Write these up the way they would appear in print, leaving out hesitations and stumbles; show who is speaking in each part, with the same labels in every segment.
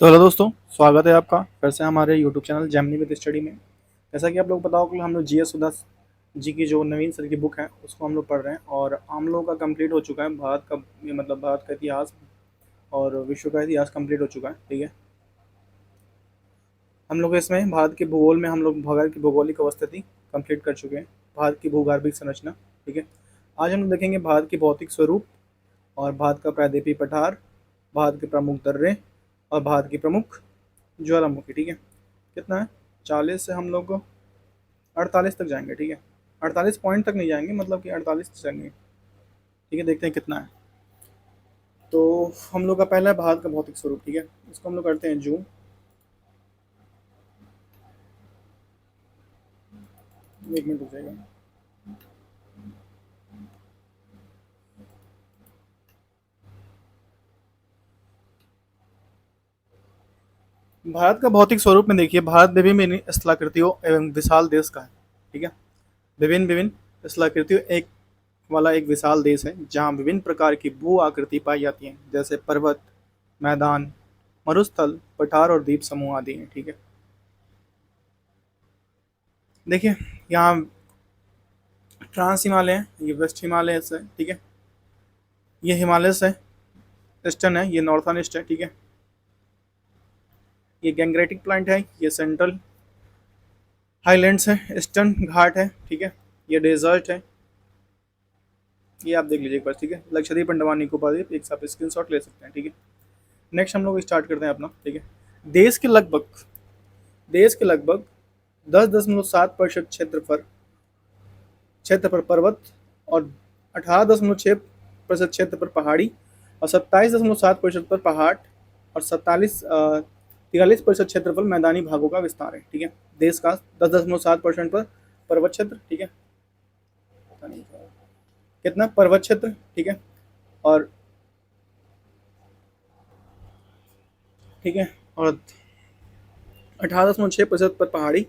Speaker 1: तो हेलो दोस्तों, स्वागत है आपका फिर से हमारे YouTube channel Gemini with study में। जैसा कि आप लोग बताओ कि हम लोग जीएस सुधा जी की जो नवीन सर की बुक है उसको हम लोग पढ़ रहे हैं और हम लोगों का कंप्लीट हो चुका है भारत का, ये मतलब भारत का इतिहास और विश्व का इतिहास कंप्लीट हो चुका है। ठीक है, हम लोग इसमें भारत के भूगोल में हम लोग भारत की भौगोलिक अवस्थिति कंप्लीट कर चुके हैं, भारत की भूगर्भिक संरचना। ठीक है, आज हम लोग देखेंगे भारत की भौतिक स्वरूप और भारत का प्रायद्वीपीय पठार, भारत के प्रमुख दर्रे और भारत की प्रमुख ज्वालामुखी। ठीक है, कितना है 40 से हम लोग 48 तक जाएंगे। ठीक है, 48 पॉइंट तक नहीं जाएंगे, मतलब कि 48 तक जाएंगे। ठीक है, देखते हैं कितना है। तो हम लोग का पहला है भारत का भौतिक स्वरूप। ठीक है, इसको हम लोग करते हैं जूम। 1 मिनट रुक जाएगा। भारत का भौतिक स्वरूप में देखिए, भारत विभिन्न विभिन्न स्थलाकृतियों एवं विशाल देश का है। ठीक है, विभिन्न विभिन्न स्थलाकृतियों एक वाला एक विशाल देश है जहाँ विभिन्न प्रकार की भू आकृति पाई जाती हैं, जैसे पर्वत, मैदान, मरुस्थल, पठार और द्वीप समूह आदि हैं। ठीक है, देखिए यहाँ ट्रांस हिमालय है, ये वेस्ट हिमालय है। ठीक है, ये हिमालय है, ईस्टर्न है, ये नॉर्थन ईस्ट है। ठीक है, ये गैंग्रेटिक प्लांट है, ये सेंट्रल हाईलैंड्स है, ईस्टर्न घाट है। ठीक है, ये डेजर्ट है, ये आप देख लीजिए एक बार। ठीक है, लक्षद्वीप, अंडमान निकोबार द्वीप, एक साथ स्क्रीन शॉट ले सकते हैं। ठीक है, नेक्स्ट हम लोग स्टार्ट करते हैं अपना। ठीक है, देश के लगभग देश के लगभग 10.7% क्षेत्र पर पर्वत और 18.6% क्षेत्र पर पहाड़ी और 27.7% पर पहाड़ और 43% क्षेत्रफल मैदानी भागों का विस्तार है। ठीक है, देश का 10.7% पर पर्वत क्षेत्र। ठीक है, कितना पर्वत क्षेत्र। ठीक है, और ठीक है, और 18.6% पर पहाड़ी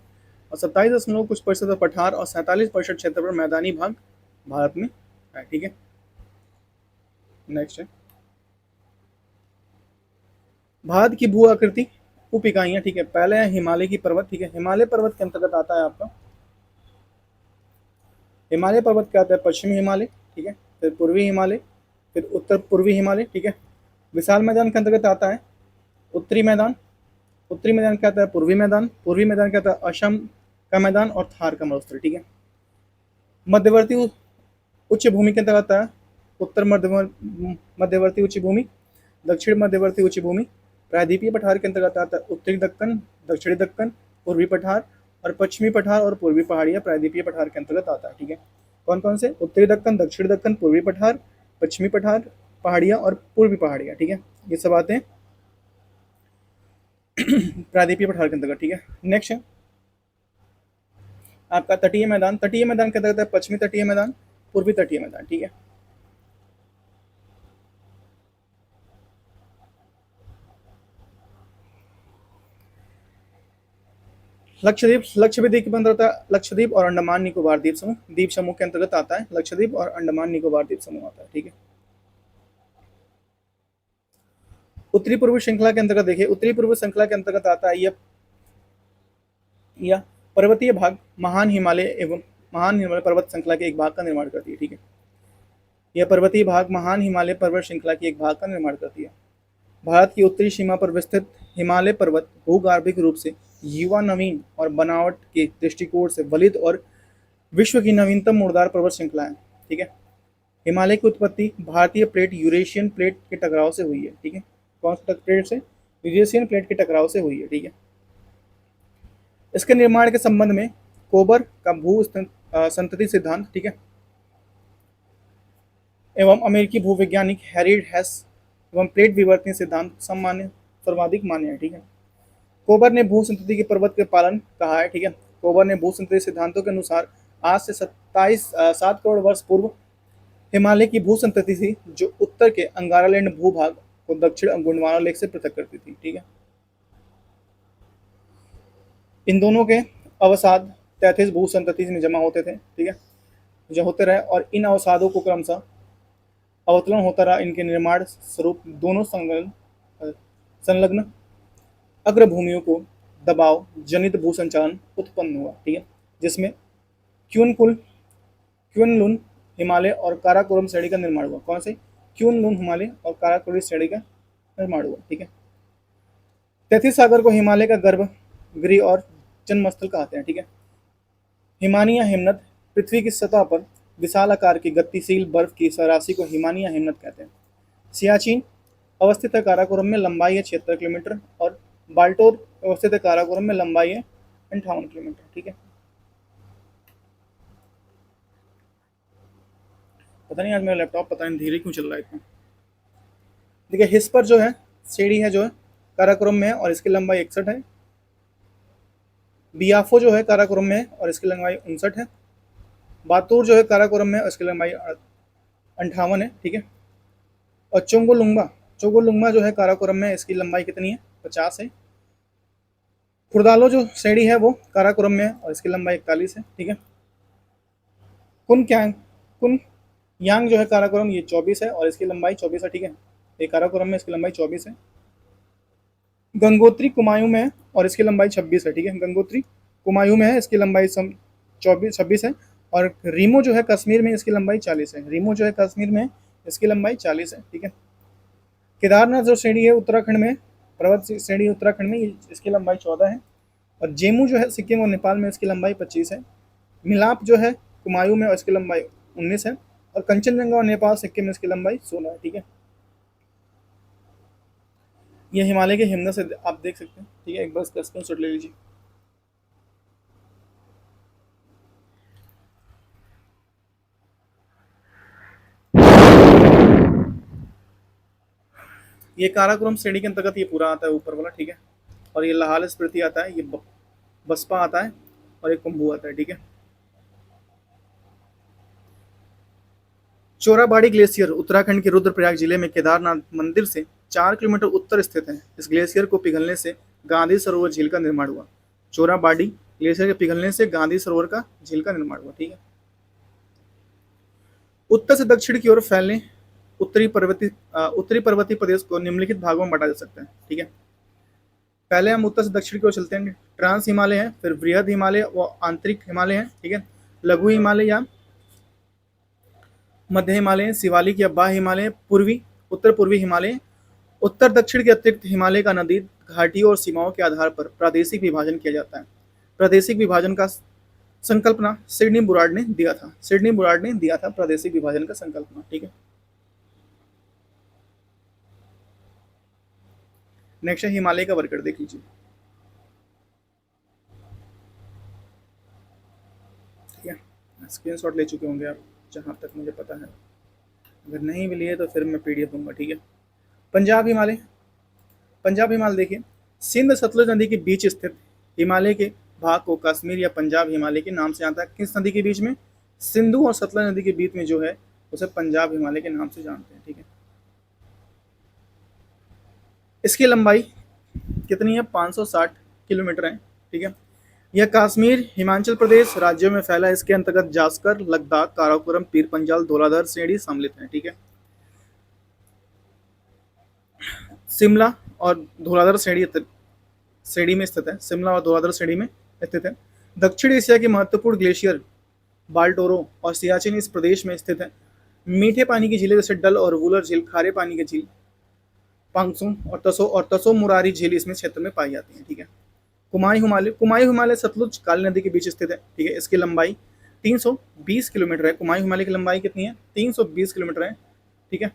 Speaker 1: और 27 कुछ % पर पठार और 47% क्षेत्र पर मैदानी भाग भारत में है। ठीक है, नेक्स्ट है भारत की भू आकृति उप इकाइयां। ठीक है, पहले है हिमालय की पर्वत। ठीक है, हिमालय पर्वत के अंतर्गत आता है आपका हिमालय पर्वत क्या आता है, पश्चिमी हिमालय। ठीक है, फिर पूर्वी हिमालय, फिर उत्तर पूर्वी हिमालय। ठीक है, विशाल मैदान के अंतर्गत आता है उत्तरी मैदान। उत्तरी मैदान क्या आता है, पूर्वी मैदान। पूर्वी मैदान क्या आता है, असम का मैदान और थार का मरुस्थल। ठीक है, मध्यवर्ती उच्च भूमि के अंतर्गत आता है उत्तर मध्यवर्ती उच्च भूमि, दक्षिण मध्यवर्ती उच्च भूमि। प्रायद्वीपीय पठार के अंतर्गत आता है उत्तरी दक्कन, दक्षिणी दक्कन, पूर्वी पठार और पश्चिमी पठार और पूर्वी पहाड़ियाँ प्रायद्वीपीय पठार के अंतर्गत आता है। ठीक है, कौन कौन से, उत्तरी दक्कन, दक्षिणी दक्कन, पूर्वी पठार, पश्चिमी पठार पहाड़ियाँ और पूर्वी पहाड़ियाँ। ठीक है, ये सब आते हैं प्रायद्वीपीय पठार के अंतर्गत। ठीक है, नेक्स्ट है आपका तटीय मैदान। तटीय मैदान के अंतर्गत है पश्चिमी तटीय मैदान, पूर्वी तटीय मैदान। ठीक है, लक्षद्वीप लक्षद्वीप के अंतर्गत लक्षद्वीप और अंडमान निकोबार द्वीप समूह के अंतर्गत आता है लक्षद्वीप और अंडमान निकोबार द्वीप समूह आता है। ठीक है, उत्तरी पूर्वी श्रृंखला के अंतर्गत देखिए, उत्तरी पूर्वी श्रृंखला के अंतर्गत आता है यह पर्वतीय भाग महान हिमालय पर्वत श्रृंखला के एक भाग का निर्माण करती है। ठीक है, यह पर्वतीय भाग महान हिमालय पर्वत श्रृंखला के एक भाग का निर्माण करती है। भारत की उत्तरी सीमा पर विस्तृत हिमालय पर्वत भूगर्भिक रूप से युवा, नवीन और बनावट के दृष्टिकोण से वलिद और विश्व की नवीनतम मुर्दार पर्वत श्रृंखला है। ठीक है, हिमालय की उत्पत्ति भारतीय प्लेट यूरेशियन प्लेट के टकराव से हुई है। ठीक है, कौन सा प्लेट से, यूरेशियन प्लेट के टकराव से हुई है। ठीक है, इसके निर्माण के संबंध में कोबर का भू संतति सिद्धांत, ठीक है, एवं अमेरिकी भूवैज्ञानिक हैरी हैस एवं प्लेट विवर्तन सिद्धांत सर्वाधिक मान्य है। ठीक है, कोबर ने भू संतति के पर्वत के पालन कहा है। ठीक है, कोबर ने भू संतति सिद्धांतों के अनुसार आज से 7 करोड़ वर्ष पूर्व हिमालय की भू संतति थी, जो उत्तर के अंगारालैंड भूभाग को दक्षिण गोंडवाना लेक से पृथक करती थी। ठीक है, इन दोनों के अवसाद 33 भू संतति में जमा होते थे। ठीक है, जो होते रहे और इन अवसादों को क्रमशः अवतरण होता रहा। इनके निर्माण स्वरूप दोनों संलग्न अग्रभूमियों को दबाव जनित भूसंचालन उत्पन्न हुआ, ठीक है, जिसमें क्यूनलुन हिमालय और काराकोरम श्रेणी का निर्माण हुआ। कौन से? क्यूनलुन हिमालय और काराकोरम श्रेणी का निर्माण हुआ, ठीक है। तैतीस सागर को हिमालय का गर्भ गृह और जन्मस्थल कहते हैं, ठीक है। हिमानिया हिमनद पृथ्वी की सतह पर विशाल आकार की गतिशील बर्फ की राशि को हिमानिया हिमनद कहते हैं। सियाचिन अवस्थित है काराकोरम में, लंबाई है 76 किलोमीटर, और बाल्टोर अवस्थित है काराकोरम में, लंबाई है 58 किलोमीटर, ठीक है। पता नहीं आज मेरा लैपटॉप पता नहीं धीरे क्यों चल रहा है इतना। देखिए हिस्पर जो है श्रेणी है जो है काराकोरम में है और इसकी लंबाई 61 है। बियाफो जो है काराकोरम में है और इसकी लंबाई 59 है। बातूर जो है काराकोरम में और इसकी लंबाई 58 है, ठीक है। और चोंगोलुंगमा जो है काराकोरम में, इसकी लंबाई कितनी है? 50 है। खुर्दालो जो श्रेणी है वो काराकोरम में है और इसकी लंबाई 41 है, ठीक है। कुन यांग जो है काराकोरम ये 24 है और इसकी लंबाई 24 है, ठीक है। ये काराकोरम में इसकी लंबाई 24 है। गंगोत्री कुमायूं में है और इसकी लंबाई 26 है, ठीक है। गंगोत्री कुमायूं में है, इसकी लंबाई 26 है। और रीमो जो है कश्मीर में, इसकी लंबाई 40 है। रीमो जो है कश्मीर में, इसकी लंबाई 40 है, ठीक है। केदारनाथ जो श्रेणी है उत्तराखंड में, पर्वत श्रेणी उत्तराखंड में, इसकी लंबाई 14 है। और जेमू जो है सिक्किम और नेपाल में, इसकी लंबाई 25 है। मिलाप जो है कुमायूं में और इसकी लंबाई 19 है। और कंचनजंगा और नेपाल सिक्किम में इसकी लंबाई 16 है, ठीक है। ये हिमालय के हिमनद से आप देख सकते हैं, ठीक है। एक बार इसका स्क्रीनशॉट ले लीजिए। ये काराकोरम श्रेणी के अंतर्गत ये पूरा आता है ऊपर वाला, ठीक है। और ये लाहौल स्पीति आता है, ये बसपा आता है और एक कुंभू आता है, ठीक है। चोराबाड़ी ग्लेशियर उत्तराखंड के रुद्रप्रयाग जिले में केदारनाथ मंदिर से 4 किलोमीटर उत्तर स्थित है। इस ग्लेशियर को पिघलने से गांधी सरोवर झील का निर्माण हुआ। चोराबाड़ी ग्लेशियर के पिघलने से गांधी सरोवर का झील का निर्माण हुआ, ठीक है। उत्तर से दक्षिण की ओर फैलने उत्तरी पर्वतीय प्रदेश को निम्नलिखित भागों में बांटा जा सकता है, ठीक है। पहले हम उत्तर से दक्षिण की ओर चलते हैं। ट्रांस हिमालय है, फिर बृहद हिमालय व आंतरिक हिमालय है, ठीक है। लघु हिमालय या मध्य हिमालय, शिवालिक या बाह्य हिमालय, उत्तर पूर्वी हिमालय। उत्तर दक्षिण के अतिरिक्त हिमालय का नदी घाटियों और सीमाओं के आधार पर प्रादेशिक विभाजन किया जाता है। प्रादेशिक विभाजन का संकल्पना सिडनी बुराड ने दिया था प्रादेशिक विभाजन का संकल्पना, ठीक है। नेक्स्ट है हिमालय का वर्गीकरण देख लीजिए, ठीक है। स्क्रीनशॉट ले चुके होंगे आप जहां तक मुझे पता है, अगर नहीं भी लिए तो फिर मैं पीडीएफ दूंगा, ठीक है। पंजाब हिमालय देखिए, सिंध सतलुज नदी के बीच स्थित हिमालय के भाग को कश्मीर या पंजाब हिमालय के नाम से जानता है। किस नदी के बीच में? सिंधु और सतलुज नदी के बीच में जो है उसे पंजाब हिमालय के नाम से जानते हैं, ठीक है। इसकी लंबाई कितनी है? 560 किलोमीटर है, ठीक है। यह कश्मीर हिमाचल प्रदेश राज्यों में फैला है। इसके अंतर्गत जास्कर, लद्दाख, काराकोरम, पीर पंजाल, धौलाधर श्रेणी सम्मिलित है, ठीक है। शिमला और धौलाधर श्रेणी में स्थित है। शिमला और धौलाधर श्रेणी में स्थित है। दक्षिण एशिया के महत्वपूर्ण ग्लेशियर बाल्टोरो और सियाचिन इस प्रदेश में स्थित है। मीठे पानी की झीलें जैसे डल और वुलर झील, खारे पानी की झील पांगसुंग और तसो मुरारी झील इसमें क्षेत्र में पाई जाती है, ठीक है। कुमायूं हिमालय सतलुज काली नदी के बीच स्थित है, ठीक है। इसकी लंबाई 320 किलोमीटर है। कुमायूं हिमालय की लंबाई कितनी है? 320 किलोमीटर है, ठीक है।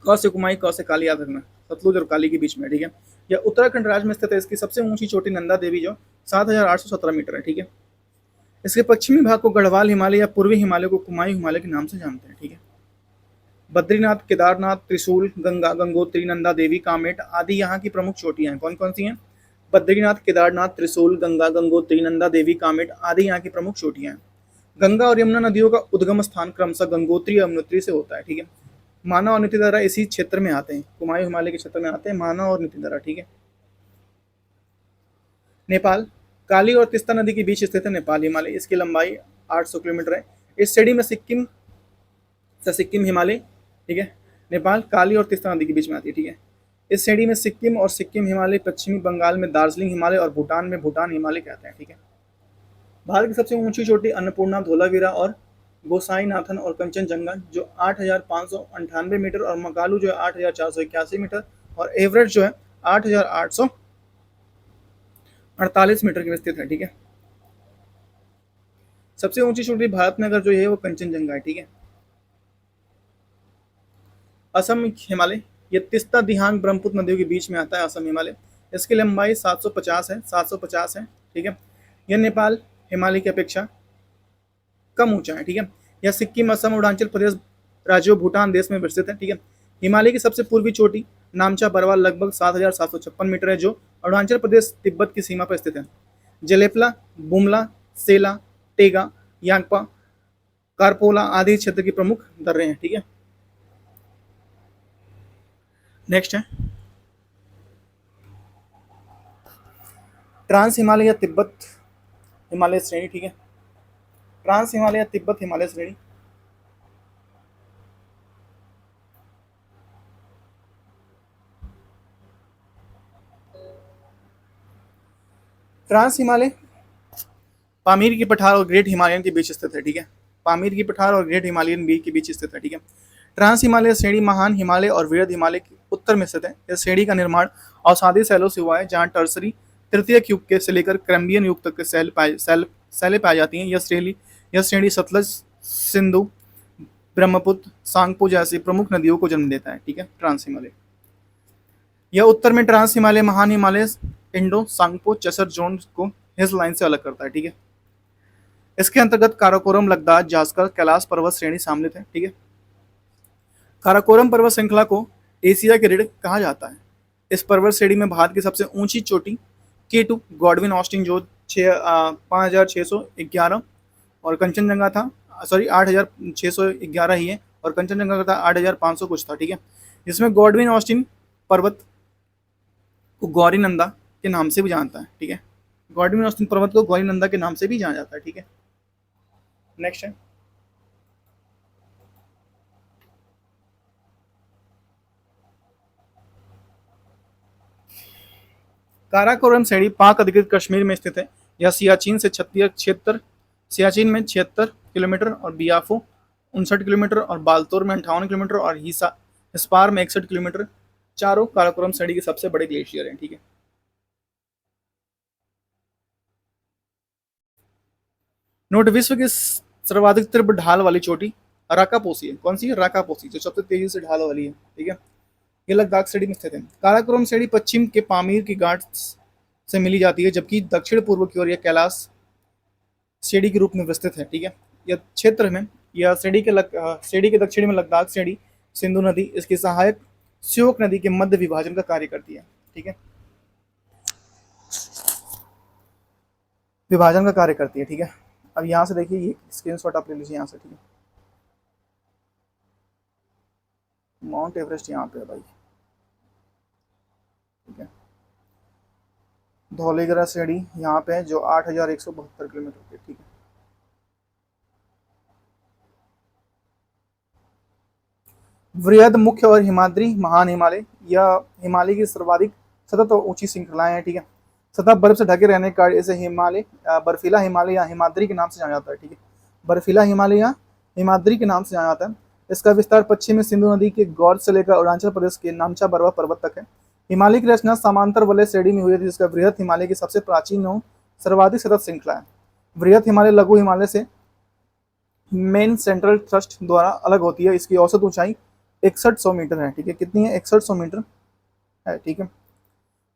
Speaker 1: क से कुमाई, क से काली याद रखना, सतलुज और काली के बीच में, ठीक है। यह उत्तराखंड राज्य में स्थित है। इसकी सबसे ऊंची चोटी नंदा देवी जो 7,817 मीटर है, ठीक है। इसके पश्चिमी भाग को गढ़वाल हिमालय या पूर्वी हिमालय को कुमायूं हिमालय के नाम से जानते हैं, ठीक है। बद्रीनाथ, केदारनाथ, त्रिशूल, गंगा, गंगोत्री, नंदा देवी, कामेट आदि यहाँ की प्रमुख चोटियां हैं। कौन कौन सी हैं? बद्रीनाथ, केदारनाथ, त्रिशूल, गंगा, गंगोत्री, नंदा देवी, कामेट आदि यहाँ की प्रमुख चोटियां हैं। गंगा और यमुना नदियों का उद्गम स्थान क्रमशः गंगोत्री और यमुनोत्री से होता है, ठीक है। माना और नीतिदरा इसी क्षेत्र में आते हैं, कुमायूं हिमालय के क्षेत्र में आते हैं माना और नीतिदरा, ठीक है। नेपाल, काली और तीस्ता नदी के बीच स्थित है नेपाल हिमालय। इसकी लंबाई 800 किलोमीटर है। इस श्रेणी में सिक्किम हिमालय, ठीक है। नेपाल काली और तीस्ता नदी के बीच में आती है, ठीक है। इस श्रेणी में सिक्किम और सिक्किम हिमालय, पश्चिमी बंगाल में दार्जिलिंग हिमालय और भूटान में भूटान हिमालय कहते हैं। ठीक है। भारत की सबसे ऊंची चोटी अन्नपूर्णा, धौलावीरा और गोसाईनाथन और कंचनजंगा जो 8,598 मीटर, और मकालू जो है 8,481 मीटर, और एवरेस्ट जो है 8,848 मीटर की स्थित है। ठीक है। सबसे ऊंची चोटी भारत में अगर जो है वो कंचनजंगा है। ठीक है। असम हिमालय, ये तिस्ता, दिहांग, ब्रह्मपुत्र नदियों के बीच में आता है असम हिमालय। इसकी लंबाई 750 है, 750 है। ठीक है। यह नेपाल हिमालय की अपेक्षा कम ऊंचा है। ठीक है। यह सिक्किम, असम, अरुणाचल प्रदेश राज्यों, भूटान देश में विस्तृत है। ठीक है। हिमालय की सबसे पूर्वी चोटी नामचा बरवाल लगभग 7,756 मीटर है, जो अरुणाचल प्रदेश तिब्बत की सीमा पर स्थित है। जलेपला, बुमला, सेला, टेगा, यांगपा, कारपोला आदि क्षेत्र की प्रमुख दर्रे हैं। ठीक है। नेक्स्ट है ट्रांस हिमालय या तिब्बत हिमालय श्रेणी। ठीक है। ट्रांस हिमालय या तिब्बत हिमालय श्रेणी ट्रांस हिमालय पामीर की पठार और ग्रेट हिमालयन के बीच स्थित है। ठीक है। पामीर की पठार और ग्रेट हिमालयन के बीच स्थित है। ठीक है। ट्रांस हिमालय श्रेणी महान हिमालय और वृहद हिमालय के उत्तर में स्थित है। इस श्रेणी का निर्माण अवसादी शैलों से हुआ है, जहां टर्सरी तृतीयक युग के से लेकर कैम्ब्रियन युग तक के शैलें पाई जाती हैं। यह श्रेणी सतलज, सिंधु, ब्रह्मपुत्र, सांगपो जैसी प्रमुख नदियों को जन्म देता है। ठीक है। ट्रांस हिमालय यह उत्तर में ट्रांस हिमालय, महान हिमालय, इंडो सांगपो चसर जोन को हिल्स लाइन से अलग करता है। ठीक है। इसके अंतर्गत काराकोरम, लद्दाख, जास्कर, कैलाश पर्वत श्रेणी सम्मिलित है। ठीक है। काराकोरम पर्वत श्रृंखला को एशिया की रीढ़ कहा जाता है। इस पर्वत श्रेणी में भारत की सबसे ऊंची चोटी K2 गॉडविन ऑस्टिन जो 5,611 और कंचनजंगा था, सॉरी 8,611 ही है, और कंचनजंगा का था 8,500 कुछ था। ठीक है। जिसमें गॉडविन ऑस्टिन पर्वत को गौरीनंदा के नाम से भी जानता है। ठीक है। गॉडविन ऑस्टिन पर्वत को गौरीनंदा के नाम से भी जाना जाता है। ठीक है। नेक्स्ट है काराकोरम श्रेणी पाक अधिकृत कश्मीर में स्थित है। यह सियाचिन से 76 सियाचिन में 76 किलोमीटर, और बियाफो 59 किलोमीटर, और बाल्तोर में 58 किलोमीटर, और हिस्पार में 61 किलोमीटर चारों काराकोरम श्रेणी के सबसे बड़े ग्लेशियर हैं। ठीक है। नोट विश्व की सर्वाधिक तीव्र ढाल वाली चोटी राकापोसी है। कौन सी है? राकापोसी, जो सबसे तेजी से ढाल वाली है। ठीक है। ये लद्दाख श्रेणी में स्थित है। काराकोरम श्रेणी पश्चिम के पामीर की घाट से मिली जाती है, जबकि दक्षिण पूर्व की ओर यह कैलाश श्रेणी के रूप में विस्तृत है। ठीक है। यह क्षेत्र में यह श्रेणी के दक्षिण में लद्दाख श्रेणी, सिंधु नदी इसकी सहायक श्योक नदी के मध्य विभाजन का कार्य करती है। ठीक है। विभाजन का कार्य करती है। ठीक है। अब यहाँ से देखिए, ये स्क्रीनशॉट आप ले लीजिए यहाँ से। ठीक है। माउंट एवरेस्ट यहाँ पे है भाई। ठीक है। धौलीगरा श्रेणी यहाँ पे है, जो 8,172 किलोमीटर पे। ठीक है। वृहद, मुख्य और हिमाद्री महान हिमालय, यह हिमालय की सर्वाधिक सतत और ऊंची श्रृंखलाएं हैं। ठीक है। सतत बर्फ से ढके रहने का इसे हिमालय, बर्फीला हिमालय या हिमाद्री के नाम से जाना जाता है। ठीक है। बर्फीला हिमालय या हिमाद्री के नाम से जाना जाता है। इसका विस्तार पश्चिम में सिंधु नदी के गौर से लेकर अरुणाचल प्रदेश के नामचा बरवा पर्वत तक है। हिमालय की रचना समांतर वलय श्रेणी में हुई थी, जिसका वृहद हिमालय की सबसे प्राचीन और सर्वाधिक सतत श्रृंखला है। वृहद हिमालय लघु हिमालय से मेन सेंट्रल थ्रस्ट द्वारा अलग होती है। इसकी औसत ऊंचाई 6100 मीटर है। ठीक है। कितनी है? 6100 मीटर है। ठीक है।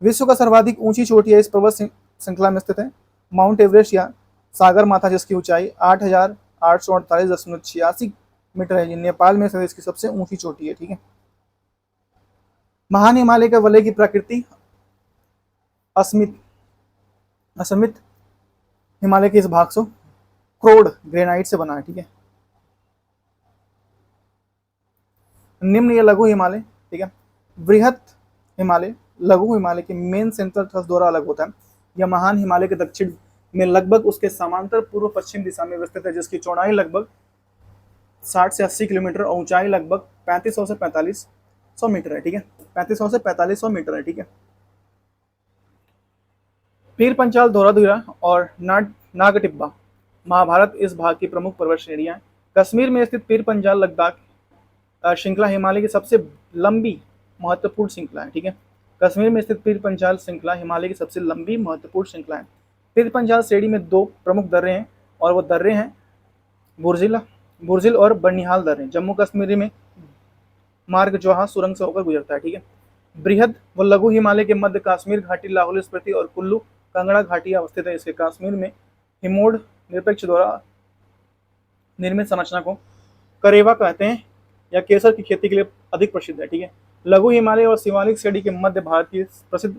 Speaker 1: विश्व का सर्वाधिक ऊंची चोटी है इस पर्वत श्रृंखला में स्थित है माउंट एवरेस्ट या सागर माथा, जिसकी ऊंचाई 8,848.86 मीटर है। नेपाल में इसकी सबसे ऊंची चोटी है। ठीक है। महान हिमालय के वलय की प्रकृति असमित हिमालय के इस भाग से क्रोड ग्रेनाइट से बना है। ठीक है। निम्न या लघु हिमालय। ठीक है। वृहत हिमालय लघु हिमालय के मेन सेंट्रल थ्रस्ट द्वारा अलग होता है। यह महान हिमालय के दक्षिण में लगभग उसके समांतर पूर्व पश्चिम दिशा में विस्तृत है, जिसकी चौड़ाई लगभग 60 से 80 किलोमीटर और ऊंचाई लगभग 3500 से मीटर है, ठीक है, 3500 से 4500 मीटर है, ठीक है। पीर पंचाल, धौलाधुरा और नागटिब्बा महाभारत इस भाग की प्रमुख पर्वत श्रेणियां हैं। कश्मीर में स्थित पीर पंजाल लद्दाख श्रृंखला हिमालय की सबसे लंबी महत्वपूर्ण श्रृंखला है, ठीक है। कश्मीर में स्थित पीर पंजाल श्रृंखला हिमालय की सबसे लंबी महत्वपूर्ण श्रृंखला है। पीर पंजाल श्रेणी में दो प्रमुख दर्रे हैं, और वो दर्रे हैं बुर्जिल और बनिहाल दर्रे। जम्मू कश्मीर में मार्ग जोहा सुरंग से होकर गुजरता है, ठीक है। बृहद व लघु हिमालय के मध्य कश्मीर घाटी, लाहौल स्पीति और कुल्लू कांगड़ा घाटी अवस्थित है। इसके कश्मीर में हिमोड निरपेक्ष द्वारा निर्मित संरचना को करेवा कहते हैं, या केसर की खेती के लिए अधिक प्रसिद्ध है, ठीक है। लघु हिमालय और शिवालिक श्रेणी के मध्य भारत की प्रसिद्ध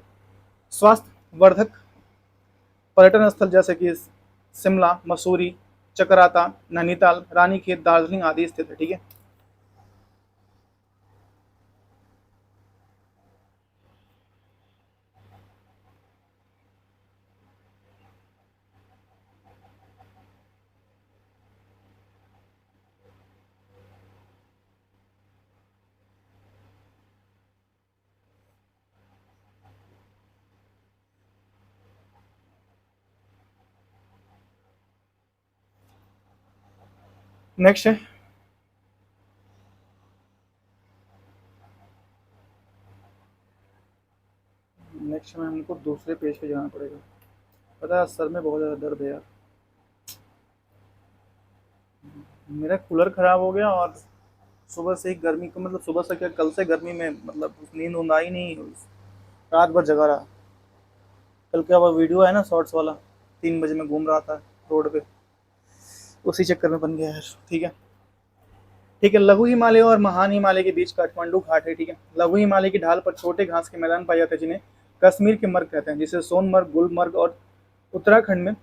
Speaker 1: स्वास्थ्य वर्धक पर्यटन स्थल जैसे कि शिमला, मसूरी, चकराता, नैनीताल, रानीखेत, दार्जिलिंग आदि स्थित है, ठीक है। नेक्स्ट है, नेक्स्ट में हमको दूसरे पेज पे जाना पड़ेगा। पता है सर में बहुत ज़्यादा दर्द है यार, मेरा कूलर खराब हो गया, और सुबह से ही गर्मी को, मतलब सुबह से क्या, कल से गर्मी में मतलब नींद उंद आई नहीं, रात भर जगा रहा। कल क्या वो वीडियो है ना शॉर्ट्स वाला, 3 बजे में घूम रहा था रोड पे, उसी चक्कर में बन गया है, ठीक है। ठीक है, लघु हिमालय और महान हिमालय के बीच काठमांडू घाट है, ठीक है। लघु हिमालय की ढाल पर छोटे घास के मैदान पाए जाते हैं, जिन्हें कश्मीर के मर्ग कहते हैं, जिसे सोनमर्ग, गुलमर्ग और उत्तराखंड में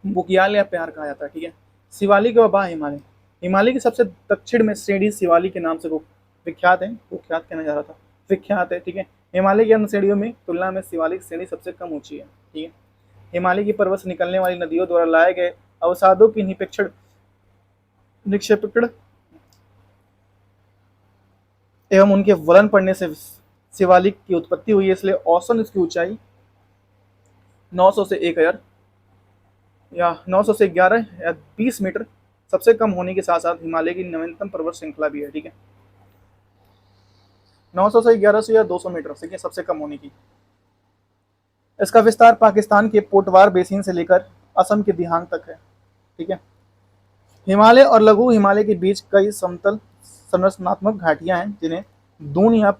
Speaker 1: बुकियाल या प्यार कहा जाता है, ठीक है। शिवालिक व बाह्य हिमालय, हिमालय की सबसे दक्षिण में श्रेणी शिवालिक के नाम से वो विख्यात है, विख्यात कहना जा रहा था, विख्यात है, ठीक है। हिमालय की अन्य श्रेणियों में तुलना में शिवालिक श्रेणी सबसे कम ऊंची है, ठीक है। हिमालय की पर्वत से निकलने वाली नदियों द्वारा लाए गए अवसादों की निक्षेपण एवं उनके वलन पड़ने से शिवालिक की उत्पत्ति हुई है, इसलिए औसतन इसकी ऊंचाई 900 से 1000 या 900 से 11 या 20 मीटर सबसे कम होने के साथ साथ हिमालय की नवीनतम पर्वत श्रृंखला भी है, ठीक है। 900 से 1100 या 200 मीटर से सबसे कम होने की। इसका विस्तार पाकिस्तान के पोटवार बेसिन से लेकर असम के दिहांग तक है, ठीक है। हिमालय और लघु हिमालय के बीच कई समतल संरचनात्मक घाटियां हैं, जिन्हें दून या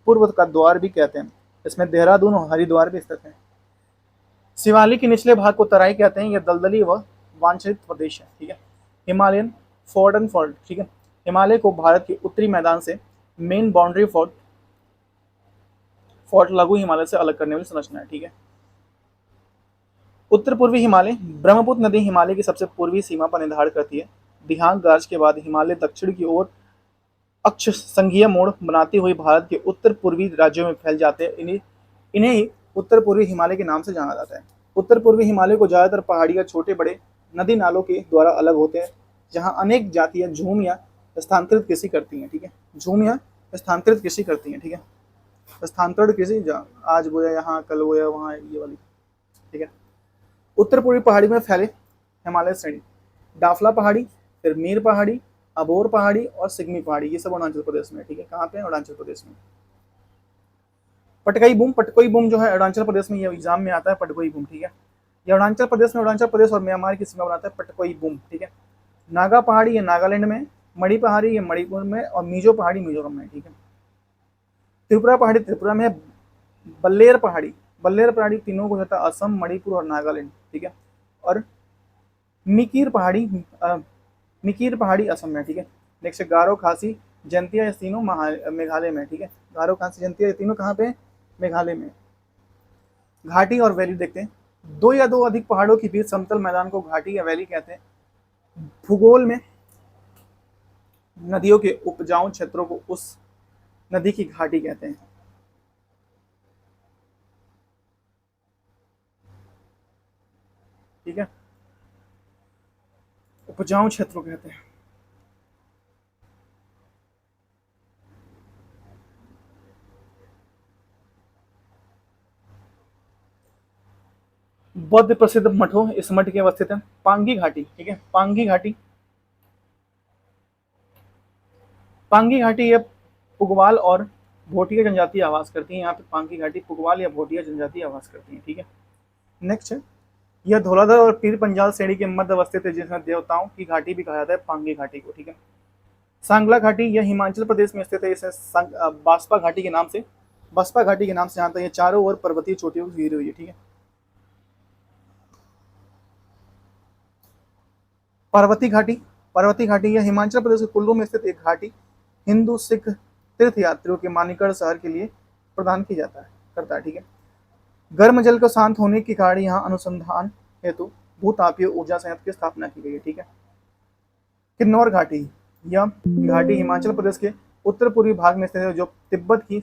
Speaker 1: पूर्व का द्वार भी कहते हैं। इसमें देहरादून और हरिद्वार भी स्थित है। शिवालिक के निचले भाग को तराई कहते हैं, यह दलदली व वांछित प्रदेश है, ठीक है। हिमालयन फोर्ड एंड फॉल्ट, ठीक है। हिमालय को भारत के उत्तरी मैदान से मेन बाउंड्री फोर्ट लघु हिमालय से अलग करने वाली संरचना है, ठीक है। उत्तर पूर्वी हिमालय, ब्रह्मपुत्र नदी हिमालय की सबसे पूर्वी सीमा पर निर्धारित करती है। दिहांग गाज के बाद हिमालय दक्षिण की ओर अक्ष संघीय मोड़ बनाती हुई भारत के उत्तर पूर्वी राज्यों में फैल जाते हैं। इन्हें ही उत्तर पूर्वी हिमालय के नाम से जाना जाता है। उत्तर पूर्वी हिमालय को ज्यादातर पहाड़ी या छोटे बड़े नदी नालों के द्वारा अलग होते हैं, जहां अनेक जातियां झूम या स्थानांतरित कृषि करती हैं, ठीक है। झूम या स्थानांतरित कृषि करती हैं, ठीक है। स्थानांतरण कृषि, आज बोया यहाँ, कल बोया वहाँ, ये वाली, ठीक है। उत्तर पूर्वी पहाड़ी में फैले हिमालय श्रेणी, डाफला पहाड़ी, फिर मीर पहाड़ी, अबोर पहाड़ी और सिगमी पहाड़ी, ये सब अरुणाचल प्रदेश में, ठीक है। कहाँ पे? अरुणाचल प्रदेश में। पटकोई बूम जो है अरुणाचल प्रदेश में, ये एग्जाम में आता है, पटकोई बूम, ठीक है। ये अरुणाचल प्रदेश में, अरुणाचल प्रदेश और म्यांमार की सीमा बनाता है पटकोई बूम, ठीक है। नागा पहाड़ी ये नागालैंड में, मणि पहाड़ी ये मणिपुर में, और मिजो पहाड़ी मिजोरम में, ठीक है। त्रिपुरा पहाड़ी त्रिपुरा में, बल्लेर पहाड़ी तीनों को होता है असम, मणिपुर और नागालैंड, ठीक है। और मिकीर पहाड़ी असम में, ठीक है। नेक्स्ट गारो खासी जयंतिया, ये तीनों मेघालय में, ठीक है। गारो खासी जयंतिया, ये तीनों कहाँ पे? मेघालय में। घाटी और वैली देखते हैं। दो या दो अधिक पहाड़ों के बीच समतल मैदान को घाटी या वैली कहते हैं। भूगोल में नदियों के उपजाऊ क्षेत्रों को उस नदी की घाटी कहते हैं, ठीक है। उपजाऊ क्षेत्रों कहते हैं। बौद्ध प्रसिद्ध मठों इस मठ की अवस्थित है। पांगी घाटी, ठीक है, पांगी घाटी, पांगी घाटी ये पुगवाल और भोटिया जनजाति आवास करती है। यहाँ पे पांगी घाटी पुगवाल या भोटिया जनजाति आवास करती है, ठीक है। नेक्स्ट है, यह धौलाधर और पीर पंजाल श्रेणी के मध्य अवस्थित है, जिसमें देवताओं की घाटी भी कहा जाता है पांगी घाटी को, ठीक है। सांगला घाटी यह हिमाचल प्रदेश में स्थित है। इसे बास्पा घाटी के नाम से, बसपा घाटी के नाम से जानते हैं। ये चारों ओर पर्वतीय चोटियों से घिरी हुई है, ठीक है। पार्वती घाटी, पार्वती घाटी यह हिमाचल प्रदेश के कुल्लू में स्थित एक घाटी हिंदू सिख तीर्थ यात्रियों के मानिकड़ शहर के लिए प्रदान की जाता है करता है, ठीक है। गर्म जल को शांत होने की कारण यहाँ अनुसंधान हेतु भूतापीय ऊर्जा संयंत्र की स्थापना की गई है, ठीक है। किन्नौर घाटी, यह घाटी हिमाचल प्रदेश के उत्तर पूर्वी भाग में स्थित है, जो तिब्बत की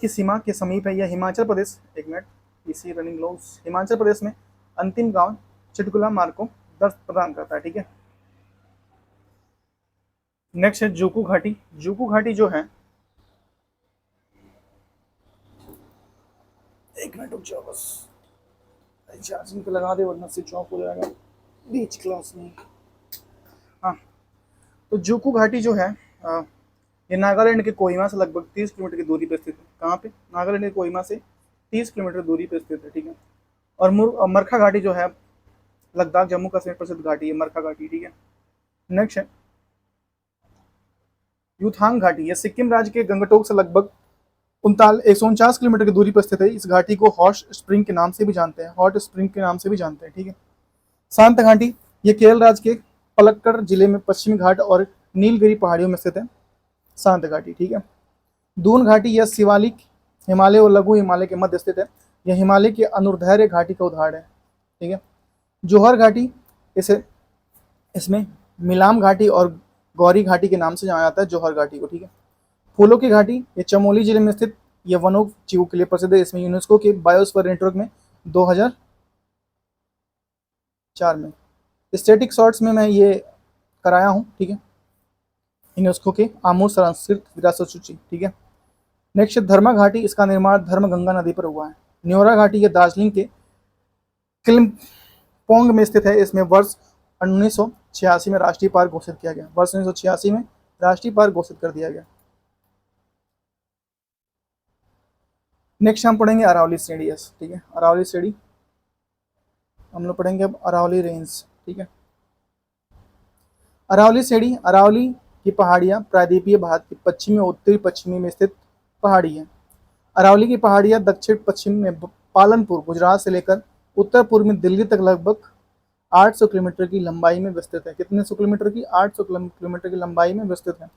Speaker 1: सीमा के समीप है। यह हिमाचल प्रदेश, एक मिनट, इसी रनिंग लॉस, हिमाचल प्रदेश में अंतिम गांव चिटकुला मार्ग को दर्ज प्रदान करता है, ठीक है। नेक्स्ट है जूकू घाटी। जूकू घाटी जो है, एक मिनट रुक जाओ बस, चार्जिंग पे लगा दे वरना स्विच ऑफ हो जाएगा बीच क्लास में। हाँ, तो जूकू घाटी जो है ये नागालैंड के कोहिमा से लगभग 30 किलोमीटर की दूरी पर स्थित है। कहाँ पे? नागालैंड के कोहिमा से 30 किलोमीटर दूरी पर स्थित है, ठीक है। और मरखा घाटी जो है लद्दाख जम्मू कश्मीर प्रसिद्ध घाटी है मरखा घाटी, ठीक है। नेक्स्ट है यूथांग घाटी, यह सिक्किम राज्य के गंगटोक से लगभग 149 किलोमीटर की दूरी पर स्थित है। इस घाटी को हॉट स्प्रिंग के नाम से भी जानते हैं, हॉट स्प्रिंग के नाम से भी जानते हैं, ठीक है। शांत घाटी, ये केरल राज्य के पलक्कड़ जिले में पश्चिमी घाट और नीलगिरी पहाड़ियों में स्थित है, शांत घाटी, ठीक है। दून घाटी यह शिवालिक हिमालय और लघु हिमालय के मध्य स्थित है। यह हिमालय की अनुर्धैर्य घाटी का उदाहरण है, ठीक है। जोहर घाटी, इसे इसमें मिलाम घाटी और गौरी घाटी के नाम से जाना जाता है, जोहर घाटी को, ठीक है। फूलों की घाटी, ये चमोली जिले में स्थित यह वनों जीवों के लिए प्रसिद्ध है। इसमें यूनेस्को के बायोस्फीयर नेटवर्क में 2004 में स्टैटिक शॉट्स में मैं ये कराया हूँ, ठीक है, यूनेस्को के आमूल सांस्कृतिक विरासत सूची, ठीक है। नेक्स्ट धर्मा घाटी, इसका निर्माण धर्मगंगा नदी पर हुआ है। न्योरा घाटी ये दार्जिलिंग के किलिम्पोंग में स्थित है। इसमें वर्ष 1986 में राष्ट्रीय पार्क घोषित किया गया, वर्ष 1986 में राष्ट्रीय पार्क घोषित कर दिया गया। नेक्स्ट हम पढ़ेंगे अरावली श्रेणी, ठीक है। अरावली श्रेणी हम लोग पढ़ेंगे अब अरावली रेंज, ठीक है। अरावली श्रेणी, अरावली की पहाड़ियाँ प्रायद्वीपीय भारत के पश्चिमी और उत्तरी पश्चिमी में स्थित पहाड़ी है। अरावली की पहाड़ियाँ दक्षिण पश्चिम में पालनपुर गुजरात से लेकर उत्तर पूर्व में दिल्ली तक लगभग 800 किलोमीटर की लंबाई में विस्तृत है। कितने सौ किलोमीटर की? 800 किलोमीटर की लंबाई में विस्तृत है।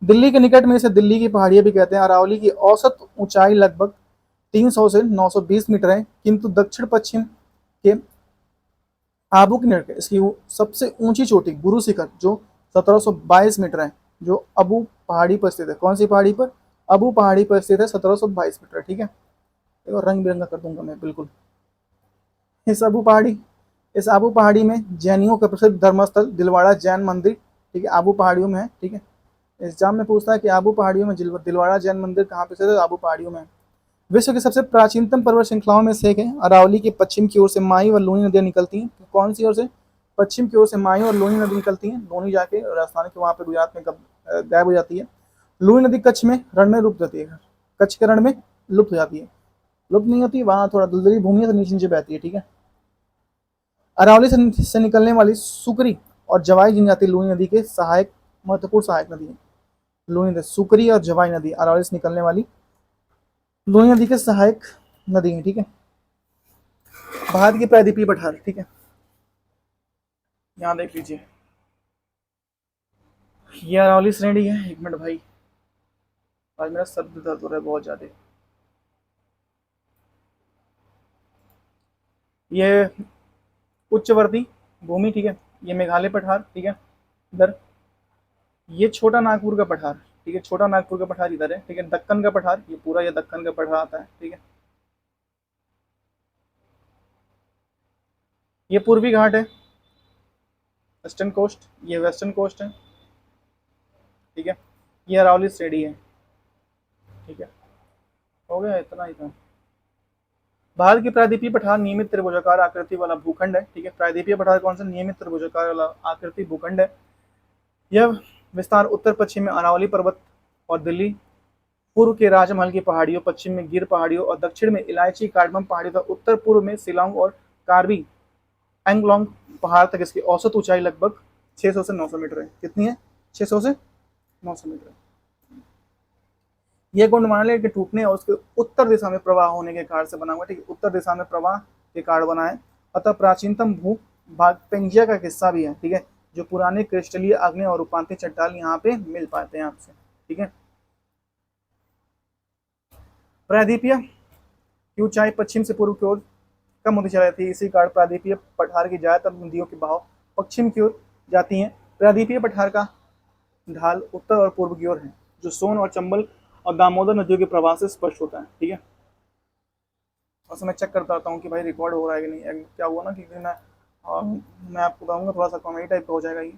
Speaker 1: दिल्ली के निकट में इसे दिल्ली की पहाड़ियाँ भी कहते हैं। अरावली की औसत ऊंचाई लगभग 300 से 920 मीटर है, किंतु दक्षिण पश्चिम के आबू के निकट इसकी सबसे ऊंची चोटी गुरु शिखर जो 1722 मीटर है, जो अबू पहाड़ी पर स्थित है। कौन सी पहाड़ी पर? अबू पहाड़ी पर स्थित है, 1722 मीटर, ठीक है। देखो रंग बिरंगा कर दूंगा मैं बिल्कुल। इस आबू पहाड़ी में जैनियों का प्रसिद्ध धर्मस्थल दिलवाड़ा जैन मंदिर, ठीक है, आबू पहाड़ियों में है, ठीक है। एग्जाम में पूछता है कि आबू पहाड़ियों में दिलवाड़ा जैन मंदिर कहाँ पे स्थित है? आबू पहाड़ियों में। विश्व की सबसे प्राचीनतम पर्वत श्रृंखलाओं में से एक है। अरावली के पश्चिम की ओर से माई और लूनी नदियां निकलती हैं। कौन सी ओर से? पश्चिम की ओर से माई और लूनी नदी निकलती हैं। लूनी जाके राजस्थान के वहाँ पे गुजरात में गायब हो जाती है। लूनी नदी कच्छ में रण में लुप्त जाती है, कच्छ के रण में लुप्त हो जाती है, लुप्त नहीं होती, वहाँ थोड़ा दलदली भूमि से नीचे नीचे बहती है, ठीक है। अरावली से निकलने वाली सुकरी और जवाई जनजाति लूनी नदी के सहायक महत्वपूर्ण सहायक नदी है। लूनी नदी, सुकरी और जवाई नदी अरावली से निकलने वाली लूनी नदी के सहायक नदी है, ठीक है। भारत की प्रायद्वीपीय पठार, ठीक है, यहाँ देख लीजिए, ये अरावली श्रेणी है। एक मिनट भाई, आज मेरा सर दर्द हो रहा है बहुत ज्यादा। ये उच्चवर्ती भूमि, ठीक है, ये मेघालय पठार, ठीक है, इधर ये छोटा नागपुर का पठार, ठीक है, छोटा नागपुर का पठार इधर है, ठीक है। दक्कन का पठार, ये पूरा ये दक्कन का पठार आता है, ठीक है। ये पूर्वी घाट है, वेस्टर्न कोस्ट, ये वेस्टर्न कोस्ट है, ठीक है। ये अरावली श्रेणी है, ठीक है। हो गया, इतना ही था। भारत की प्रायद्वीपीय पठार नियमित त्रिभुजाकार आकृति वाला भूखंड है, ठीक है। प्रायद्वीपीय पठार कौन सा? नियमित त्रिभुजाकार वाला आकृति भूखंड है। यह विस्तार उत्तर पश्चिम में अरावली पर्वत और दिल्ली, पूर्व के राजमहल की पहाड़ियों, पश्चिम में गिर पहाड़ियों और दक्षिण में इलायची कार्डमम पहाड़ियों तथा उत्तर पूर्व में शिलांग और कार्बी एंगलोंग पहाड़ तक इसकी औसत ऊंचाई लगभग 600 से 900 मीटर है। कितनी है? 600 से 900 मीटर है। यह गोंडवाना के टूटने और उसके उत्तर दिशा में प्रवाह होने के कारण से बना हुआ, ठीक है। उत्तर दिशा में प्रवाह के कारण बना है। अतः प्राचीनतम भू भाग पेंजिया का हिस्सा भी है, ठीक है। जो पुराने क्रिस्टलीय आग्नेय और रूपांतरित चट्टान यहाँ पे मिल पाते हैं आपसे, ठीक है। प्रायद्वीपीय की ऊंचाई पश्चिम से पूर्व की ओर कम होती चली जाती है। इसी कारण प्रायद्वीपीय पठार की ज्यादातर नदियों के बहाव पश्चिम की ओर जाती हैं। प्रायद्वीपीय पठार का ढाल उत्तर और पूर्व की ओर है, जो सोन और चंबल और दामोदर नदियों के प्रवाह से स्पष्ट होता है, ठीक है। और मैं चेक करता रहता हूँ कि भाई रिकॉर्ड हो रहा है कि नहीं। क्या हुआ ना कि मैं आपको बताऊंगा, थोड़ा सा कॉमेडी टाइप का हो जाएगा ये।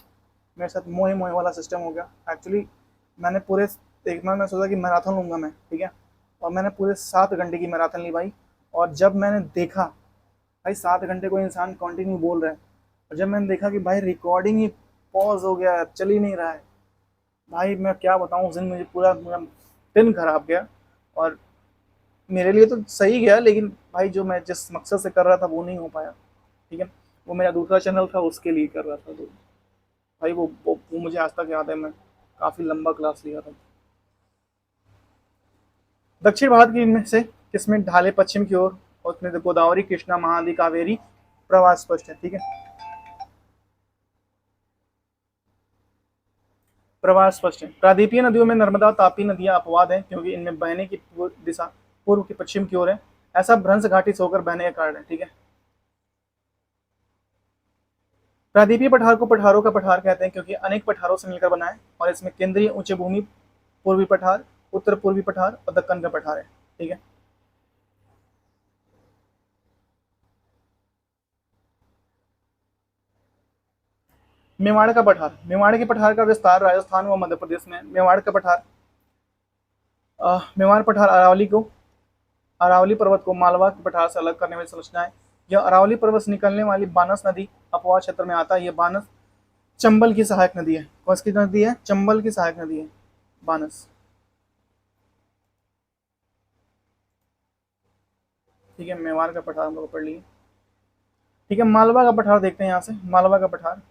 Speaker 1: मेरे साथ मोहे मोहे वाला सिस्टम हो गया। एक्चुअली मैंने पूरे एक बार मैं सोचा कि मैराथन लूँगा मैं, ठीक है। और मैंने पूरे 7 घंटे की मैराथन ली भाई। और जब मैंने देखा भाई 7 घंटे कोई इंसान कंटिन्यू बोल रहा है, और जब मैंने देखा कि भाई रिकॉर्डिंग ही पॉज हो गया है, चल ही नहीं रहा है, भाई मैं क्या बताऊँ, उस दिन मुझे पूरा दिन खराब गया। और मेरे लिए तो सही गया, लेकिन भाई जो मैं जिस मकसद से कर रहा था वो नहीं हो पाया, ठीक है। वो मेरा दूसरा चैनल था, उसके लिए कर रहा था। तो भाई वो मुझे आज तक याद है, मैं काफ़ी लंबा क्लास लिया था। दक्षिण भारत की इनमें से किसमें ढाले पश्चिम की ओर और उसमें से गोदावरी, कृष्णा, महानदी, कावेरी प्रवाह स्पष्ट है, ठीक है। प्रवाह स्पष्ट है। प्रायद्वीपीय नदियों में नर्मदा और तापी नदियां अपवाद हैं, क्योंकि इनमें बहने की दिशा पूर्व की पश्चिम की ओर है। ऐसा भ्रंश घाटी से होकर बहने का कारण है, ठीक है। प्रायद्वीपीय पठार को पठारों का पठार कहते हैं, क्योंकि अनेक पठारों से मिलकर बना है और इसमें केंद्रीय उच्च भूमि, पूर्वी पठार, उत्तर पूर्वी पठार और दक्कन का पठार है, ठीक है। मेवाड़ का पठार। मेवाड़ के पठार का विस्तार राजस्थान व मध्य प्रदेश में। मेवाड़ का पठार मेवाड़ पठार अरावली पर्वत को मालवा के पठार से अलग करने वाली संरचना है। यह अरावली पर्वत से निकलने वाली बानस नदी अपवा क्षेत्र में आता है। यह बानस चंबल की सहायक नदी है। कौन सी नदी है? चंबल की सहायक नदी है बानस, ठीक है। मेवाड़ का पठार हम लोग पढ़ लिए, ठीक है। मालवा का पठार देखते हैं यहाँ से। मालवा का पठार।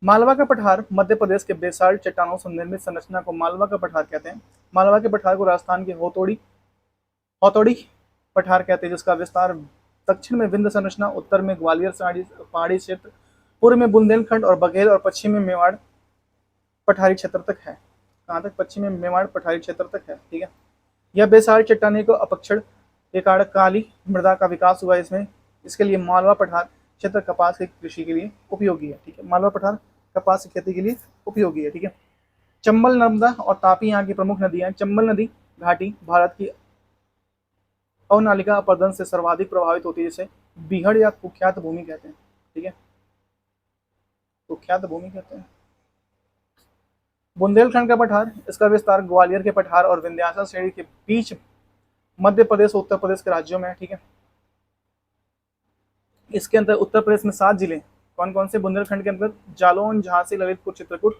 Speaker 1: मालवा का पठार मध्य प्रदेश के बेसाल्ट चट्टानों से निर्मित संरचना को मालवा का पठार कहते हैं। मालवा के पठार को राजस्थान के हथौड़ी पठार कहते हैं, जिसका विस्तार दक्षिण में विंध्य संरचना, उत्तर में ग्वालियर पहाड़ी क्षेत्र, पूर्व में बुंदेलखंड और बघेल और पश्चिम में मेवाड़ पठारी क्षेत्र तक है। कहाँ तक? पश्चिम में मेवाड़ पठारी क्षेत्र तक है, ठीक है। यह बेसाल्ट चट्टानी को अपक्षण के कारण काली मृदा का विकास हुआ इसमें। इसके लिए मालवा पठार क्षेत्र कपास की कृषि के लिए उपयोगी है, ठीक है। मालवा पठार कपास की खेती के लिए उपयोगी है, ठीक है। चंबल, नर्मदा और तापी यहाँ की प्रमुख नदियां। चंबल नदी घाटी भारत की अवनालिका अपरदन से सर्वाधिक प्रभावित होती है, जिसे बीहड़ या कुख्यात भूमि कहते हैं, ठीक है। कुख्यात भूमि कहते हैं। बुंदेलखंड का पठार, इसका विस्तार ग्वालियर के पठार और विंध्याचल श्रेणी के बीच मध्य प्रदेश और उत्तर प्रदेश के राज्यों में है, ठीक है। इसके अंदर उत्तर प्रदेश में 7 जिले। कौन कौन से? बुंदेलखंड के अंदर जालौन, झांसी, ललितपुर, चित्रकूट,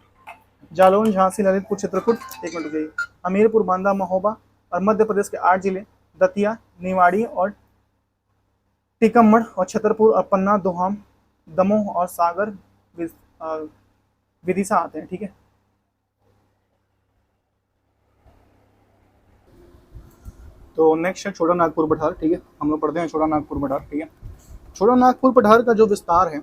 Speaker 1: जालौन, झांसी, ललितपुर, चित्रकूट, एक मिनट रुकिए, हमीरपुर, बांदा, महोबा। और मध्य प्रदेश के 8 जिले दतिया, निवाड़ी और टीकमगढ़ और छतरपुर और पन्ना, दोहाम, दमोह और सागर विदिशा आते हैं, ठीक है। तो नेक्स्ट है छोटा नागपुर पठार, ठीक है। हम लोग पढ़ते हैं छोटा नागपुर पठार, ठीक है। छोटा नागपुर पठार का जो विस्तार है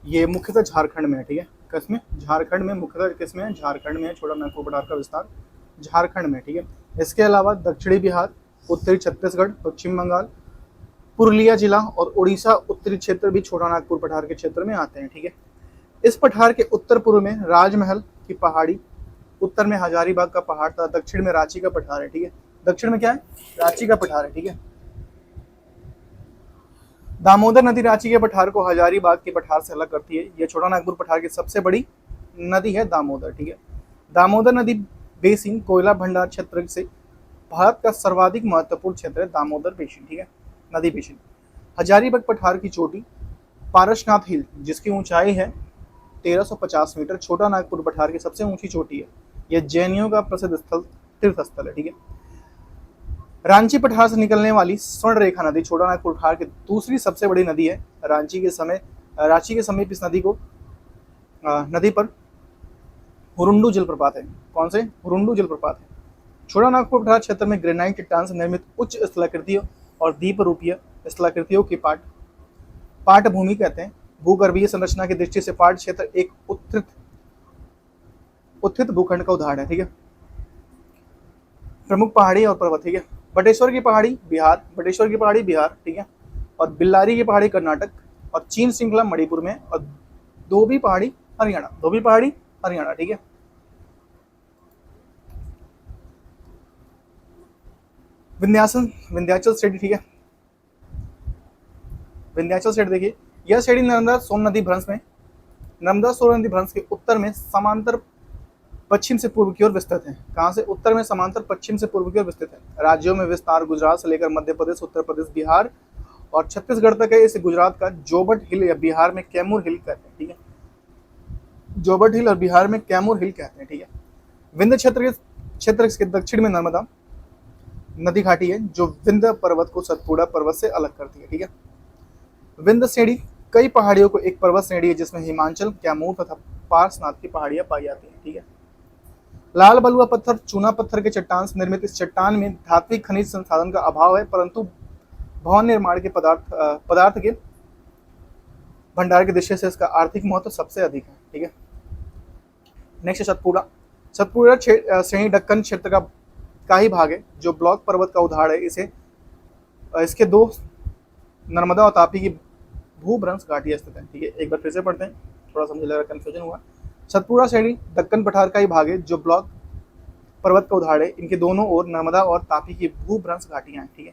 Speaker 1: ये मुख्यतः झारखंड में है, ठीक है। किसमें? झारखंड में। मुख्यतः किसमें है? झारखंड में है छोटा नागपुर पठार का विस्तार, झारखंड में, ठीक है। इसके अलावा दक्षिणी बिहार, उत्तरी छत्तीसगढ़, पश्चिम बंगाल, पुरुलिया जिला और उड़ीसा उत्तरी क्षेत्र भी छोटा नागपुर पठार के क्षेत्र में आते हैं, ठीक है। इस पठार के उत्तर पूर्व में राजमहल की पहाड़ी, उत्तर में हजारीबाग का पहाड़ तथा दक्षिण में रांची का पठार है, ठीक है। दक्षिण में क्या है? रांची का पठार है, ठीक है। दामोदर नदी रांची के पठार को हजारीबाग के पठार से अलग करती है। यह छोटा नागपुर पठार की सबसे बड़ी नदी है दामोदर, ठीक है। दामोदर नदी बेसिन कोयला भंडार क्षेत्र से भारत का सर्वाधिक महत्वपूर्ण क्षेत्र है दामोदर बेसिन, ठीक है, नदी बेसिन। हजारीबाग पठार की चोटी पारसनाथ हिल जिसकी ऊंचाई है 1350 मीटर, छोटा नागपुर पठार की सबसे ऊंची चोटी है। यह जैनियों का प्रसिद्ध स्थल, तीर्थ स्थल है, ठीक है। रांची पठार से निकलने वाली स्वर्ण रेखा नदी छोटा नागपुर पठार की दूसरी सबसे बड़ी नदी है। रांची के समीप इस नदी पर हुरुंडू जलप्रपात है। कौन से? हुरुंडू जलप्रपात है। छोटा नागपुर पठार क्षेत्र में ग्रेनाइट चट्टान से निर्मित उच्च स्थलाकृतियों और दीप रूपीय स्थलाकृतियों की पाट भूमि कहते हैं। भूगर्भीय संरचना की दृष्टि से पाट क्षेत्र एक उत्थित भूखंड का उदाहरण है, ठीक है। प्रमुख पहाड़ी और पर्वत, ठीक है। बटेश्वर की पहाड़ी बिहार, ठीक है, और बिल्लारी की पहाड़ी कर्नाटक, और चीन श्रृंखला मणिपुर में, और धोबी पहाड़ी हरियाणा, ठीक है। विंध्याचल श्रेणी, ठीक है। विंध्याचल श्रेणी देखिए, यह श्रेणी नर्मदा सोन नदी भ्रंश के उत्तर में समांतर पश्चिम से पूर्व की ओर विस्तृत है। कहां से? उत्तर में समांतर पश्चिम से पूर्व की ओर विस्तृत है। राज्यों में विस्तार गुजरात से लेकर मध्य प्रदेश, उत्तर प्रदेश, बिहार और छत्तीसगढ़ तक है। इसे गुजरात का जोबट हिल या बिहार में कैमूर हिल कहते हैं, ठीक है। जोबट हिल और बिहार में कैमूर हिल कहते हैं, ठीक है। विंध्य क्षेत्र के दक्षिण में नर्मदा नदी घाटी है जो विंध्य पर्वत को सतपुड़ा पर्वत से अलग करती है, ठीक है। विंध्य श्रेणी कई पहाड़ियों को एक पर्वत श्रेणी है जिसमें हिमाचल, कैमूर तथा पार्श्वनाथ की पहाड़ियां पाई जाती हैं, ठीक है। लाल बलुआ पत्थर चूना पत्थर के चट्टान से निर्मित इस चट्टान में धात्विक खनिज संसाधन का अभाव है, परंतु भवन निर्माण के पदार्थ के भंडार की दृष्टि से इसका आर्थिक महत्व सबसे अधिक है, ठीक है। नेक्स्ट सतपुड़ा श्रेणी दक्कन क्षेत्र का ही भाग है जो ब्लॉक पर्वत का उदाहरण है। इसके दो नर्मदा और तापी की भूभ्रंश घाटियां स्थित है, ठीक है। एक बार फिर से पढ़ते हैं, थोड़ा समझ लगा कंफ्यूजन हुआ। सतपुड़ा श्रेणी दक्कन पठार का ही भाग है जो ब्लॉक पर्वत का उदाहरण है। इनके दोनों ओर नर्मदा और तापी की भूभ्रंश घाटियां हैं, ठीक है।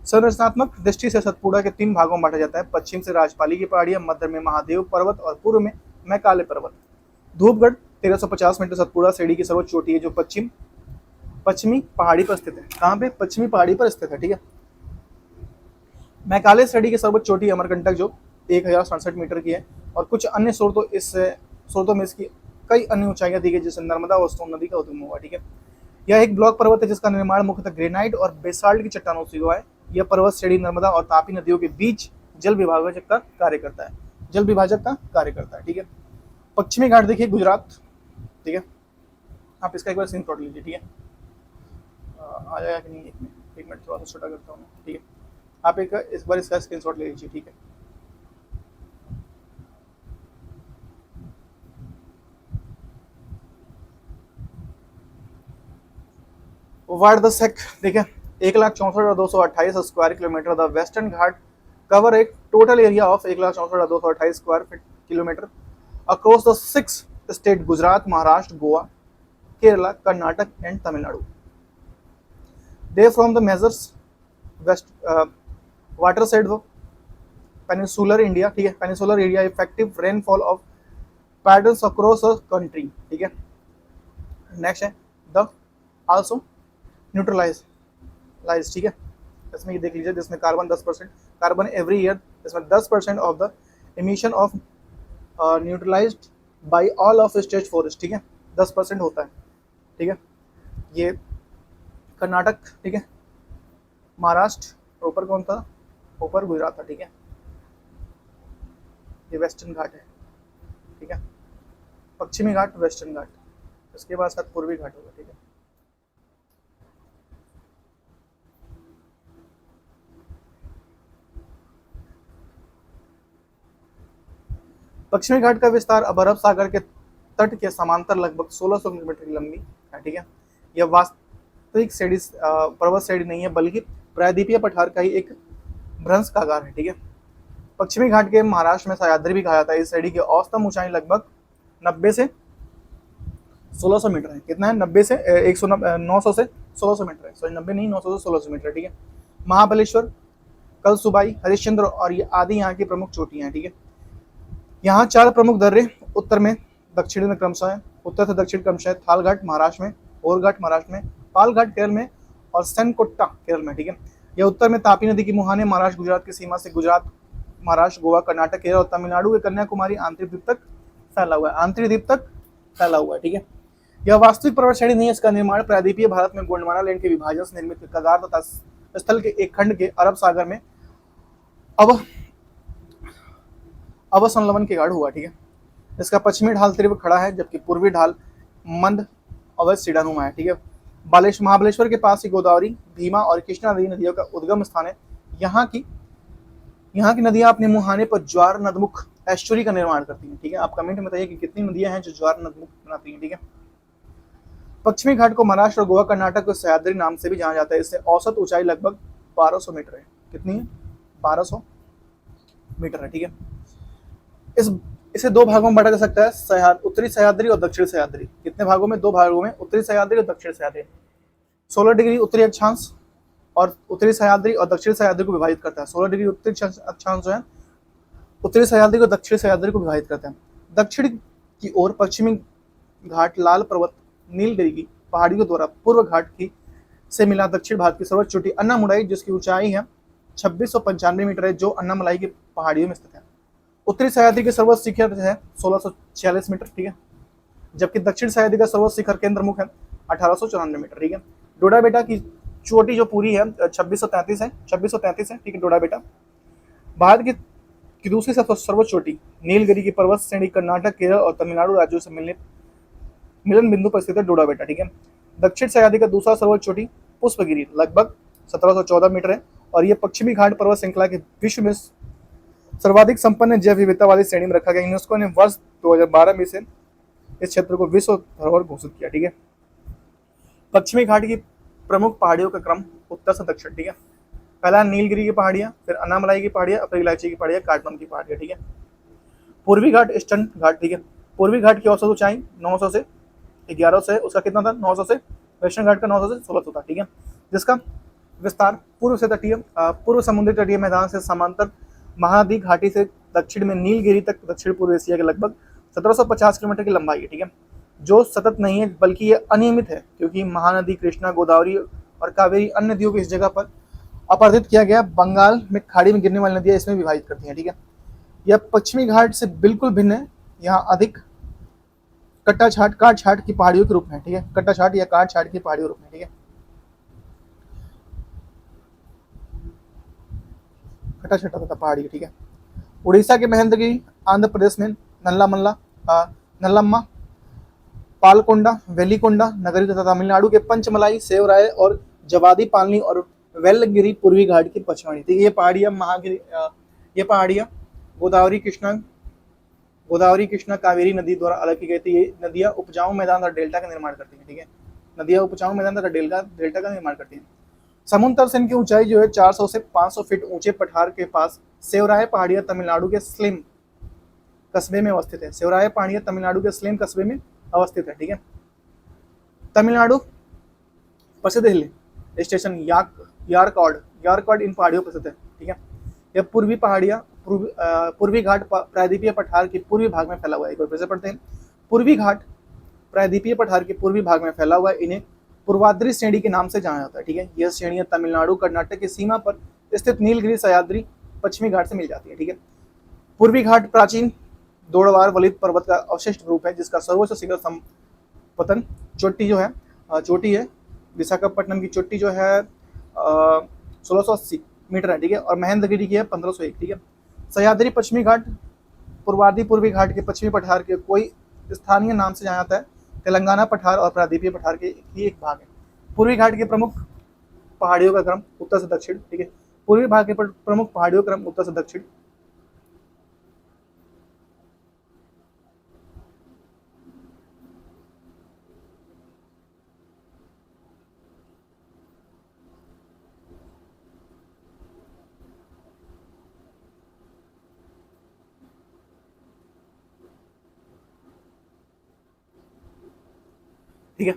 Speaker 1: संरचनात्मक दृष्टि से सतपुड़ा के 3 भागों में बांटा जाता है। पश्चिम से राजपाली की पहाड़ियां, मध्य में महादेव पर्वत और पूर्व में मैकाले पर्वत। धूपगढ़ 1350 मीटर सतपुड़ा श्रेणी की सर्वोच्च चोटी है जो पश्चिमी पहाड़ी पर स्थित है। कहाँ पे? पश्चिमी पहाड़ी पर स्थित है, ठीक है। मैकाले श्रेणी की सर्वोच्च चोटी अमरकंटक जो 1067 मीटर की है, और कुछ अन्य स्रोतों में इसकी कई अन्य ऊंचाइयां दी गई जिससे नर्मदा और सोन नदी का उद्गम हुआ, ठीक है। यह एक ब्लॉक पर्वत है जिसका निर्माण मुख्यतः ग्रेनाइट और बेसाल्ट की चट्टानों से हुआ है। यह पर्वत श्रेणी नर्मदा और तापी नदियों के बीच जल विभाजक का कार्य करता है, ठीक है। पश्चिमी घाट देखिए गुजरात, ठीक है। आप इसका एक बार स्क्रीनशॉट लीजिए, ठीक है। आ जाएगा कि नहीं? एक मिनट थोड़ा सा छोटा करता हूँ, ठीक है। आप इस बार इसका स्क्रीनशॉट ले लीजिए, ठीक है। वार्डसक देखिए 1,64,228 square kilometre. The western Ghat cover a total area of 1,64,228 square kilometre across the 6 state Gujarat, Maharashtra, Goa, Kerala, Karnataka and Tamil Nadu. They from the measures west water side of peninsular India, ठीक है। peninsular area effective rainfall of patterns across the country, ठीक है। Next है the also neutralize, ठीक है। इसमें ये देख लीजिए जिसमें कार्बन 10% कार्बन एवरी ईयर, इसमें 10% of the emission of neutralized by all of state forest, ठीक है। 10% होता है, ठीक है। ये कर्नाटक, ठीक है, महाराष्ट्र, ऊपर कौन था? ऊपर गुजरात था, ठीक है। ये वेस्टर्न घाट है, ठीक है। पश्चिमी घाट, वेस्टर्न घाट, इसके बाद साथ पूर्वी घाट होगा, ठीक है। पश्चिमी घाट का विस्तार अब अरब सागर के तट के समांतर लगभग 1600 किलोमीटर की लंबी है, ठीक है। यह वास्तविक श्रेणी पर्वत श्रेणी नहीं है बल्कि प्रायद्वीपीय पठार का ही एक भ्रंश का आकार है, ठीक है। पश्चिमी घाट के महाराष्ट्र में सह्याद्री भी कहा जाता है। इस श्रेणी की औसतम ऊंचाई लगभग 90 से 1600 मीटर है। कितना है? 900 से 1600 मीटर है। सॉरी 90 नहीं, 900 से 1600 मीटर, ठीक है। महाबलेश्वर, कलसुबाई, हरिश्चंद्र और ये आदि यहाँ की प्रमुख चोटियां हैं, ठीक है। यहाँ 4 प्रमुख दर्रे उत्तर में दक्षिण में क्रमशः है। उत्तर से दक्षिण क्रमशः थाल घाट महाराष्ट्र में, और घाट महाराष्ट्र में, पाल घाट केरल में और सेनकोट्टा केरल में, ठीक है। यह उत्तर में तापी नदी की मुहाने महाराष्ट्र गुजरात की सीमा से गुजरात, महाराष्ट्र, गोवा, कर्नाटक, केरल और तमिलनाडु के कन्याकुमारी आंतरिक द्वीप तक फैला हुआ है, आंतरिक द्वीप तक फैला हुआ है, ठीक है। यह वास्तविक पर्वत श्रेणी नहीं है, इसका निर्माण प्रायद्वीपीय भारत में गोंडवाना लैंड के विभाजन से निर्मित कगार तथा स्थल के एक खंड के अरब सागर में अव अवसंलवन के गाढ़ हुआ, ठीक है। इसका पश्चिमी ढाल तीव्र खड़ा है जबकि पूर्वी ढाल मंद अवध सीढ़ानुमा है, ठीक है। महाबलेश्वर के पास ही गोदावरी, भीमा और कृष्णा नदी नदियों का उद्गम स्थान है। यहाँ की नदियां अपने मुहाने पर ज्वार नदमुख एस्चुरी का निर्माण करती हैं, ठीक है। आप कमेंट में बताइए कि कितनी नदियां हैं जो ज्वार नदमुख बनाती हैं, ठीक है। पश्चिमी घाट को महाराष्ट्र और गोवा, कर्नाटक को सह्याद्री नाम से भी जाना जाता है। इससे औसत ऊंचाई लगभग 1200 मीटर है। कितनी है? 1200 मीटर है, ठीक है। इसे दो भागों में बांटा जा सकता है, उत्तरी सह्याद्री और दक्षिण सह्याद्री। कितने भागों में? दो भागों में, उत्तरी सह्याद्री और दक्षिण सह्याद्री। 16 डिग्री उत्तरी अक्षांश और उत्तरी सह्याद्री और दक्षिण सह्याद्री को विभाजित करता है। 16 डिग्री उत्तरी अक्षांश जो है उत्तरी सह्याद्री को दक्षिण सह्याद्री को विभाजित करते हैं। दक्षिण की ओर पश्चिमी घाट लाल पर्वत नीलगिरी की पहाड़ियों द्वारा पूर्व घाट की से मिला दक्षिण भारत की सर्वोच्च चोटी अन्नामुलाई, जिसकी ऊंचाई है 2695 मीटर है, जो अन्नामलाई की पहाड़ियों में स्थित है। उत्तरी सह्याद्री के सर्वोच्च शिखर है 1646 मीटर, ठीक है, जबकि दक्षिण सह्याद्री का सर्वोच्च शिखर केंद्र मुख है 1894 मीटर, ठीक है। डोडा बेटा की चोटी जो पूरी है 2633 है, 2633 है, ठीक है। डोडा बेटा भारत की दूसरी सर्वोच्च चोटी नीलगिरी की पर्वत श्रेणी कर्नाटक, केरल और तमिलनाडु राज्यों से मिलन बिंदु पर स्थित है डोडा बेटा, ठीक है। दक्षिण सह्याद्री का दूसरा सर्वोच्च चोटी पुष्पगिरी लगभग 1714 मीटर है और यह पश्चिमी घाट पर्वत श्रृंखला के विश्व में सर्वाधिक संपन्न जैव विविधता वाली श्रेणी में रखा गया। यूनेस्को ने वर्ष 2012 में से इस क्षेत्र को विश्व धरोहर घोषित किया, ठीक है। पश्चिमी घाट की प्रमुख पहाड़ियों का क्रम उत्तर से दक्षिण, ठीक है। पहला नीलगिरी की पहाड़ियां, फिर अन्नामलाई की पहाड़ियां, फिर इलायची की पहाड़ियां, काठमांडू की पहाड़ियां, ठीक है। पूर्वी घाट ईस्टर्न घाट, ठीक है। पूर्वी घाट की औसत ऊंचाई 900 से 1100 है, उसका कितना था? 900 से। वेस्टर्न घाट का 900 से 1600 था, ठीक है। जिसका विस्तार पूर्व समुद्री तटीय मैदान से समांतर महानदी घाटी से दक्षिण में नीलगिरी तक दक्षिण पूर्व एशिया के लगभग 1750 किलोमीटर की लंबाई है, ठीक है। जो सतत नहीं है बल्कि ये अनियमित है, क्योंकि महानदी कृष्णा, गोदावरी और कावेरी अन्य नदियों को इस जगह पर अपराधित किया गया। बंगाल में खाड़ी में गिरने वाली नदियां इसमें विभाजित करती हैं, ठीक है। यह पश्चिमी घाट से बिल्कुल भिन्न है। यहाँ अधिक काट छाट की पहाड़ियों के रूप में, ठीक है। कट्टा छाट या काट छाट की पहाड़ियों के रूप में, ठीक है। कट्टा छाटा तथा पहाड़ी, ठीक है। उड़ीसा के महेंद्रगिरी, आंध्र प्रदेश में नल्लम्मा, पालकोंडा, वेलिकोंडा नगरी तथा तमिलनाडु के पंचमलाई, सेवराय और जवादी पालनी और वेल्लगिरी पूर्वी घाट की पचमढ़ी, ठीक है। ये पहाड़ियां गोदावरी कृष्णा कावेरी नदी द्वारा अलग की गई थी। ये नदियां उपजाऊ मैदान और डेल्टा का निर्माण करती हैं, ठीक है। नदियां उपजाऊ मैदान और डेल्टा का निर्माण करती हैं। समुद्र तल से इनकी ऊंचाई जो है 400 से 500 फीट ऊंचे पठार के पास सेवराय पहाड़ियां तमिलनाडु के स्लिम कस्बे में अवस्थित है। सेवराय पहाड़ियां तमिलनाडु के स्लिम कस्बे में अवस्थित है, ठीक है। तमिलनाडु प्रसिद्ध हिल स्टेशन यारकॉड इन पहाड़ियों पर स्थित है, ठीक है। यह पूर्वी घाट प्रायद्वीपीय पठार के पूर्वी भाग में फैला हुआ है। एक बार फिर से पढ़ते हैं। पूर्वी घाट प्रायद्वीपीय पठार के पूर्वी भाग में फैला हुआ है। इन्हें पूर्वाद्री श्रेणी के नाम से जाना जाता है, ठीक है। यह श्रेणियां तमिलनाडु कर्नाटक की सीमा पर स्थित नीलगिरी सह्याद्री पश्चिमी घाट से मिल जाती है, ठीक है। पूर्वी घाट प्राचीन दौड़वार वलित पर्वत का अवशिष्ट रूप है, जिसका सर्वोच्च शिखर संपतन चोटी है विशाखापट्टनम की चोटी जो है 1680 मीटर है, ठीक है। और महेंद्रगिरी की है 1501, ठीक है। सह्याद्री पश्चिमी घाट पूर्वी घाट के पश्चिमी पठार के कोई स्थानीय नाम से जाना जाता है। तेलंगाना पठार और प्रायद्वीपीय पठार के ही एक भाग है। पूर्वी घाट के प्रमुख पहाड़ियों का क्रम उत्तर से दक्षिण, ठीक है। पूर्वी भाग के प्रमुख पहाड़ियों का क्रम उत्तर से दक्षिण। ठीक है।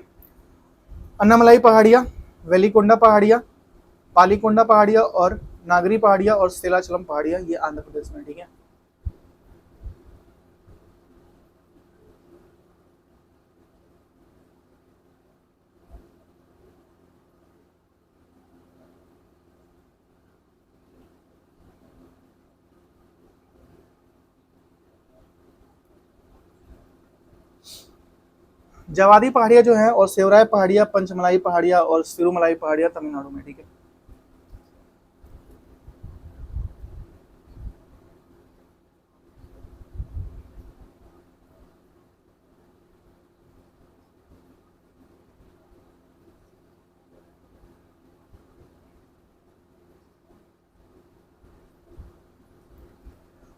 Speaker 1: अन्नामलाई पहाड़ियां, वेलिकोंडा पहाड़ियां, पालीकोंडा पहाड़ियां और नागरी पहाड़ियां और सेलाचलम पहाड़ियां ये आंध्र प्रदेश में, ठीक है। जवादी पहाड़ियाँ जो है और सेवराय पहाड़ियाँ, पंचमलाई पहाड़ियाँ और सिरुमलाई पहाड़ियाँ तमिलनाडु में, ठीक है।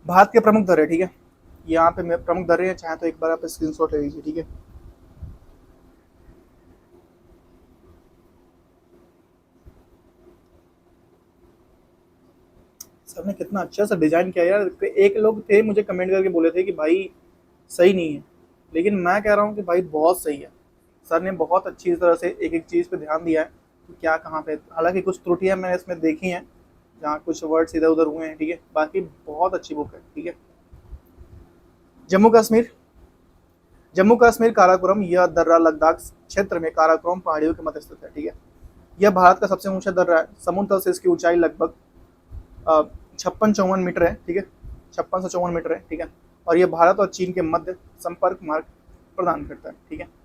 Speaker 1: भारत के प्रमुख दर्रे, ठीक है, यहाँ पे मैं प्रमुख दर्रे हैं, चाहे तो एक बार आप स्क्रीनशॉट ले लीजिए, ठीक है। सर ने कितना अच्छा सा डिजाइन किया यार। एक लोग थे मुझे कमेंट करके बोले थे कि भाई सही नहीं है, लेकिन मैं कह रहा हूँ कि भाई बहुत सही है। सर ने बहुत अच्छी तरह से एक एक चीज़ पे ध्यान दिया है कि क्या कहाँ पे, हालांकि कुछ त्रुटियां मैंने इसमें देखी हैं जहाँ कुछ वर्ड्स इधर उधर हुए हैं, ठीक है, बाकी बहुत अच्छी बुक है, ठीक है। जम्मू कश्मीर, जम्मू कश्मीर काराकोरम, यह दर्रा लद्दाख क्षेत्र में काराकोरम पहाड़ियों के मध्य स्थित है, ठीक है। यह भारत का सबसे ऊंचा दर्रा है। समुद्र तल से इसकी ऊंचाई लगभग 56-54 मीटर है, ठीक है, 56 से 54 मीटर है, ठीक है। और यह भारत और चीन के मध्य संपर्क मार्ग प्रदान करता है, ठीक है।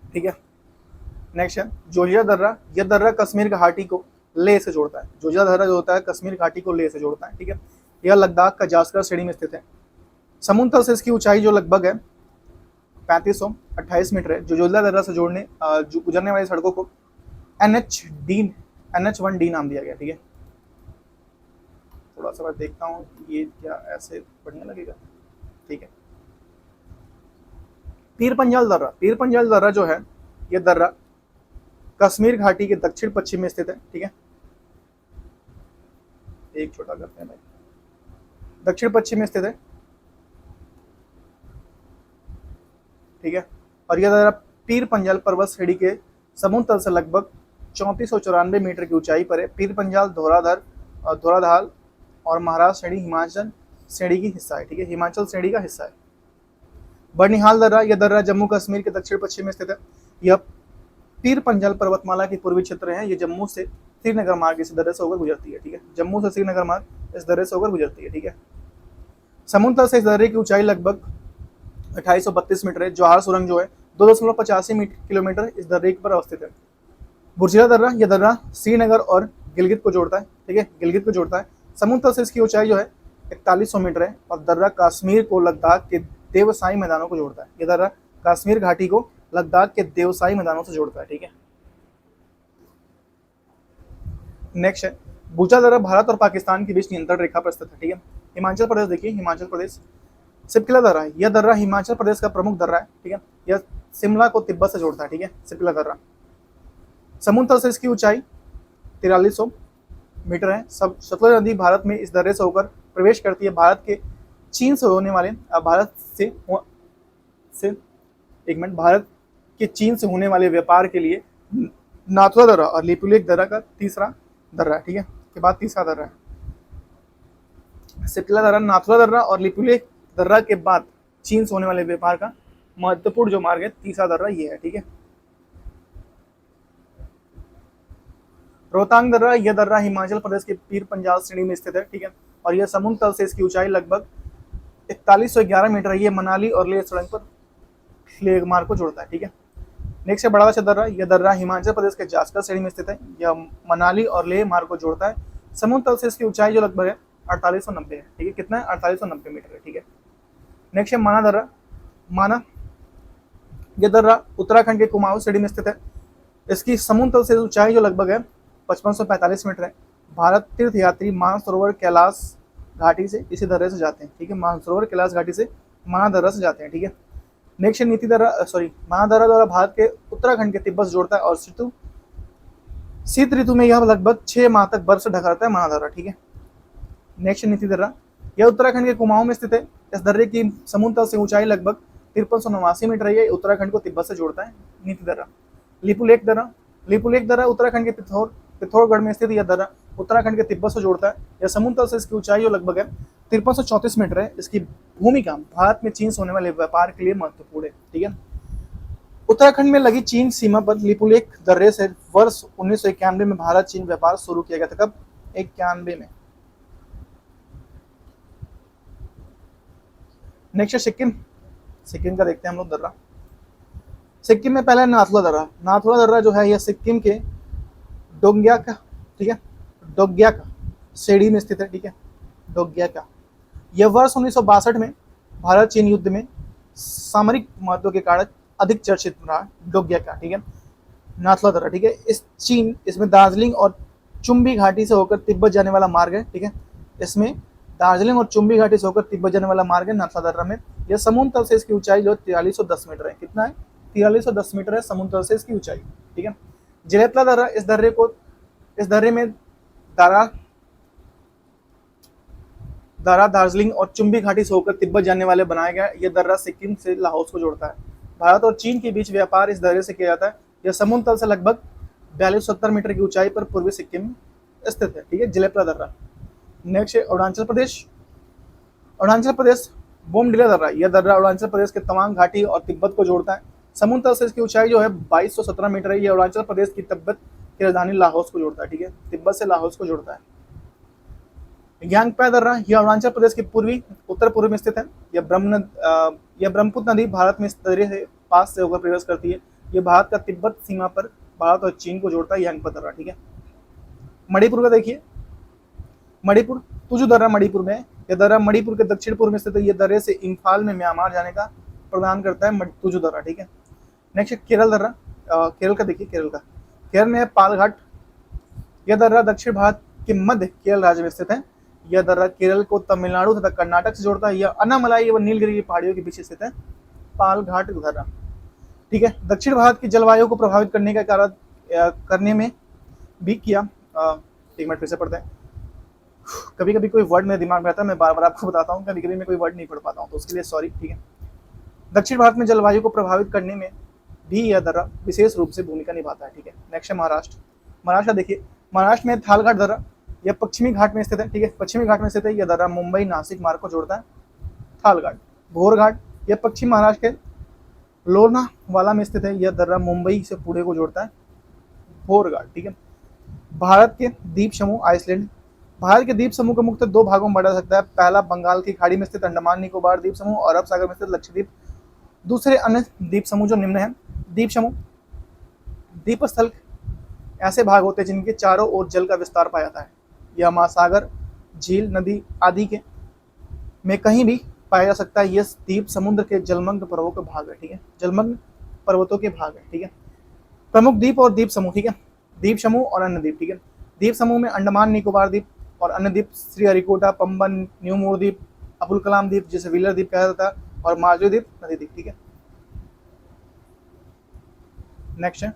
Speaker 1: ठीक है, नेक्स्ट है जोजिया दर्रा। यह दर्रा कश्मीर घाटी को लेह से जोड़ता है। जोजिया दर्रा जो होता है कश्मीर घाटी को लेह से जोड़ता है, ठीक है। यह लद्दाख का जास्कर श्रेणी में स्थित है। समुद्र तल से इसकी ऊंचाई जो लगभग है 3528 मीटर है। जो जोजिया दर्रा से जोड़ने जो गुजरने वाली सड़कों को NH1D नाम दिया गया, ठीक है। थोड़ा सा मैं देखता हूँ ये क्या ऐसे बढ़िया लगेगा, ठीक है। पीर पंजाल दर्रा, पीर पंजाल दर्रा जो है ये दर्रा कश्मीर घाटी के दक्षिण पश्चिम में स्थित है, ठीक है। एक छोटा करते हैं भाई, दक्षिण पश्चिम में स्थित है, ठीक है। और यह दर्रा पीर पंजाल पर्वत श्रेणी के समुद्र तल से लगभग 3494 मीटर की ऊंचाई पर है। पीर पंजाल धौराधाल और महाराष्ट्र श्रेणी हिमाचल श्रेणी की हिस्सा है, ठीक है, हिमाचल श्रेणी का हिस्सा है। बनिहाल दर्रा, यह दर्रा जम्मू कश्मीर के दक्षिण पश्चिम में स्थित है। यह पीर पंजाल पर्वतमाला के पूर्वी क्षेत्र है। ये जम्मू से श्रीनगर मार्ग इस दर्रे से होकर गुजरती है, ठीक है। जम्मू से श्रीनगर मार्ग इस दर्रे से होकर गुजरती है, ठीक है। समुद्र तल से इस दर्रे की ऊंचाई लगभग 2832 मीटर है। जवाहर सुरंग जो है 2.85 किलोमीटर इस दर्रे पर अवस्थित है। बुर्जिला दर्रा, यह दर्रा श्रीनगर और गिलगित को जोड़ता है, ठीक है, गिलगित को जोड़ता है। समुद्र तल से इसकी ऊंचाई जो है 4100 मीटर है और दर्रा कश्मीर को लद्दाख के देवसाई मैदानों को जोड़ता है। यह दर्रा कश्मीर घाटी को लद्दाख के देवसाई मैदानों से जोड़ता है, ठीक है। नेक्स्ट है बूचा दर्रा, भारत और पाकिस्तान के बीच नियंत्रण रेखा पर स्थित है, ठीक है। हिमाचल प्रदेश देखिए, हिमाचल प्रदेश सिपकिला दर्रा, यह दर्रा हिमाचल प्रदेश का प्रमुख दर्रा है, ठीक है। यह शिमला को तिब्बत से जोड़ता है, ठीक है, सिपकिला दर्रा। समुद्र तल से इसकी ऊंचाई 4300 मीटर है। सब सतलुज नदी भारत में इस दर्रे से होकर प्रवेश करती है। भारत के चीन से होने वाले भारत के चीन से होने वाले व्यापार के लिए नाथुला दर्रा और लिपुलेख दर्रा का तीसरा दर्रा है, ठीक है, के बाद तीसरा दर्रा है। सिपकिला दर्रा, नाथुला दर्रा और लिपुलेख दर्रा के बाद चीन से होने वाले व्यापार का महत्वपूर्ण जो मार्ग है तीसरा दर्रा ये है, ठीक है। रोहतांग दर्रा, यह दर्रा हिमाचल प्रदेश के पीर पंजाल श्रेणी में स्थित है, ठीक है। और यह समुद्र तल से इसकी ऊंचाई लगभग 4111 मीटर है। यह मनाली और लेह सड़क पर लेह मार्ग को जोड़ता है, ठीक है। नेक्स्ट है बड़ा दर्रा, यह दर्रा हिमाचल प्रदेश के जास्कर श्रेणी में स्थित है। यह मनाली और लेह मार्ग को जोड़ता है। समुद्र तल से इसकी ऊंचाई जो लगभग है 4890 है, ठीक है, कितना है 4890 मीटर है, ठीक है। नेक्स्ट है माना दर्रा, माना, यह दर्रा उत्तराखंड के कुमाऊं श्रेणी में स्थित है। इसकी समुद्र तल से ऊंचाई जो लगभग है 5545 मीटर है। भारत तीर्थ यात्री मानसरोवर कैलाश घाटी से इसी दर्रे से जाते हैं, ठीक है, मानसरोवर कैलाश घाटी से माना दर्रा से जाते हैं, ठीक है। नेक्स्ट नीति दर्रा, माना दर्रा द्वारा भारत के उत्तराखंड के तिब्बत से जोड़ता है और शीत ऋतु में यह लगभग 6 माह तक बर्फ से ढका रहता है माना दर्रा, ठीक है। नेक्स्ट नीति दर्रा, यह उत्तराखंड के कुमाऊं में स्थित है। इस दर्रे की समुद्र तल से ऊंचाई लगभग 5389 मीटर है। उत्तराखंड को तिब्बत से जोड़ता है। नीति दर्रा, लिपुलेख दर्रा, लिपुलेख दर्रा उत्तराखंड के पिथौरागढ़ में स्थित यह दर्रा उत्तराखंड के तिब्बत से जोड़ता है। यह समुद्र तल से इसकी ऊंचाई जो लगभग है 5334 मीटर है। इसकी भूमिका भारत में चीन से होने वाले व्यापार के लिए महत्वपूर्ण है। ठीक है, उत्तराखंड में लगी चीन सीमा पर लिपुलेख दर्रे से वर्ष 1991 में भारत चीन व्यापार शुरू किया गया था। कब? 91 में। नेक्स्ट है सिक्किम। सिक्किम का देखते हैं हम लोग दर्रा। सिक्किम में पहले नाथुला दर्रा। नाथुला दर्रा जो है यह सिक्किम के डोंग्याका, ठीक है, डोग्याका श्रेणी में स्थित है। ठीक है, डोग्याका। यह वर्ष 1962 में भारत चीन युद्ध में सामरिक महत्व के कारण अधिक चर्चित रहा। डोग्याका, ठीक है, नाथुला दर्रा। ठीक है, इसमें दार्जिलिंग और चुम्बी घाटी से होकर तिब्बत जाने वाला मार्ग है। ठीक है, इसमें दार्जिलिंग और चुम्बी घाटी से होकर तिब्बत जाने वाला मार्ग है नाथुला दर्रा में। यह समुद्र तल से इसकी ऊंचाई जो 4310 मीटर है। कितना है? 4310 मीटर है समुद्र तल से इसकी ऊंचाई। ठीक है, जिलेतला दर्रा, इस दर्रे में दारा दार्जिलिंग और चुम्बी घाटी से होकर तिब्बत जाने वाले बनाया गया। यह दर्रा सिक्किम से लाहौस को जोड़ता है। भारत और चीन के बीच व्यापार इस दर्रे से किया जाता है। यह समुद्र तल से लगभग 4270 मीटर की ऊंचाई पर पूर्वी सिक्किम में स्थित है। ठीक है, जिलेपला दर्रा। नेक्स्ट है अरुणाचल प्रदेश। अरुणाचल प्रदेश बोमडिला दर्रा। यह दर्रा अरुणाचल प्रदेश के तवांग घाटी और तिब्बत को जोड़ता है। समुद्र तल से इसकी ऊंचाई जो है 2217 मीटर है। यह अरुणाचल प्रदेश की तिब्बत की राजधानी लाहौस को जोड़ता है। ठीक है, तिब्बत से लाहौस को जोड़ता है। यांगपा दर्रा, यह अरुणाचल प्रदेश के उत्तर पूर्व में स्थित है। यह ब्रह्मपुत्र नदी भारत में इस दर्रे से पास से होकर प्रवेश करती है। यह भारत का तिब्बत सीमा पर भारत और चीन को जोड़ता है। यांगपा दर्रा। ठीक है, मणिपुर का देखिए, मणिपुर तुजु दर्रा मणिपुर में है। यह दर्रा मणिपुर के दक्षिण पूर्व में स्थित है। यह दर्रे से इम्फाल में म्यांमार जाने का प्रदान करता है तुजु दर्रा। ठीक है, नेक्स्ट केरल दर्रा। केरल का देखिए, केरल में है पालघाट। यह दर्रा दक्षिण भारत के मध्य केरल राज्य में स्थित है। यह दर्रा केरल को तमिलनाडु तथा कर्नाटक से जोड़ता है। यह अन्नामलाई एवं नीलगिरी की पहाड़ियों के बीच स्थित है। पालघाट दर्रा। ठीक है, दक्षिण भारत की जलवायु को प्रभावित करने में भी किया। एक मिनट फिर से पढ़ते हैं। कभी कभी कोई वर्ड मेरे दिमाग में आता है, मैं बार बार आपको बताता हूँ, कभी कभी मैं कोई वर्ड नहीं पढ़ पाता हूँ, तो उसके लिए सॉरी। ठीक है, दक्षिण भारत में जलवायु को प्रभावित करने में भी यह दर्रा विशेष रूप से भूमिका निभाता है। ठीक है, नेक्स्ट है महाराष्ट्र। महाराष्ट्र देखिए, महाराष्ट्र में थालघाट दर्रा। यह पश्चिमी घाट में स्थित है। ठीक है, पश्चिमी घाट में स्थित है। यह दर्रा मुंबई नासिक मार्ग को जोड़ता है। थालघाट। घोरघाट, यह पश्चिम महाराष्ट्र के लोनावाला में स्थित है। यह दर्रा मुंबई से पुणे को जोड़ता है। घोरघाट। ठीक है, भारत के द्वीप समूह आइसलैंड। भारत के द्वीप समूह को मुख्यतः दो भागों में बांटा जा सकता है। पहला बंगाल की खाड़ी में स्थित अंडमान निकोबार द्वीप समूह और अरब सागर में स्थित लक्षद्वीप। दूसरे अन्य द्वीप समूह जो निम्न है। द्वीप समूह द्वीप स्थल ऐसे भाग होते हैं जिनके चारों ओर जल का विस्तार पाया जाता है। यह महासागर, झील, नदी आदि के में कहीं भी पाया जा सकता है। यह द्वीप समुद्र के जलमग्न पर्वतों के भाग है। ठीक है, जलमग्न पर्वतों के भाग है। ठीक है, प्रमुख द्वीप और द्वीप समूह। ठीक है, द्वीप समूह और अन्य द्वीप। ठीक है, द्वीप समूह में अंडमान निकोबार द्वीप और अन्य द्वीप श्रीहरिकोटा, पंबन, न्यू मोर द्वीप, अबुल कलाम द्वीप जिसे व्हीलर द्वीप कहा जाता है, और मालदीव द्वीप, नदी द्वीप। ठीक है, नेक्स्ट है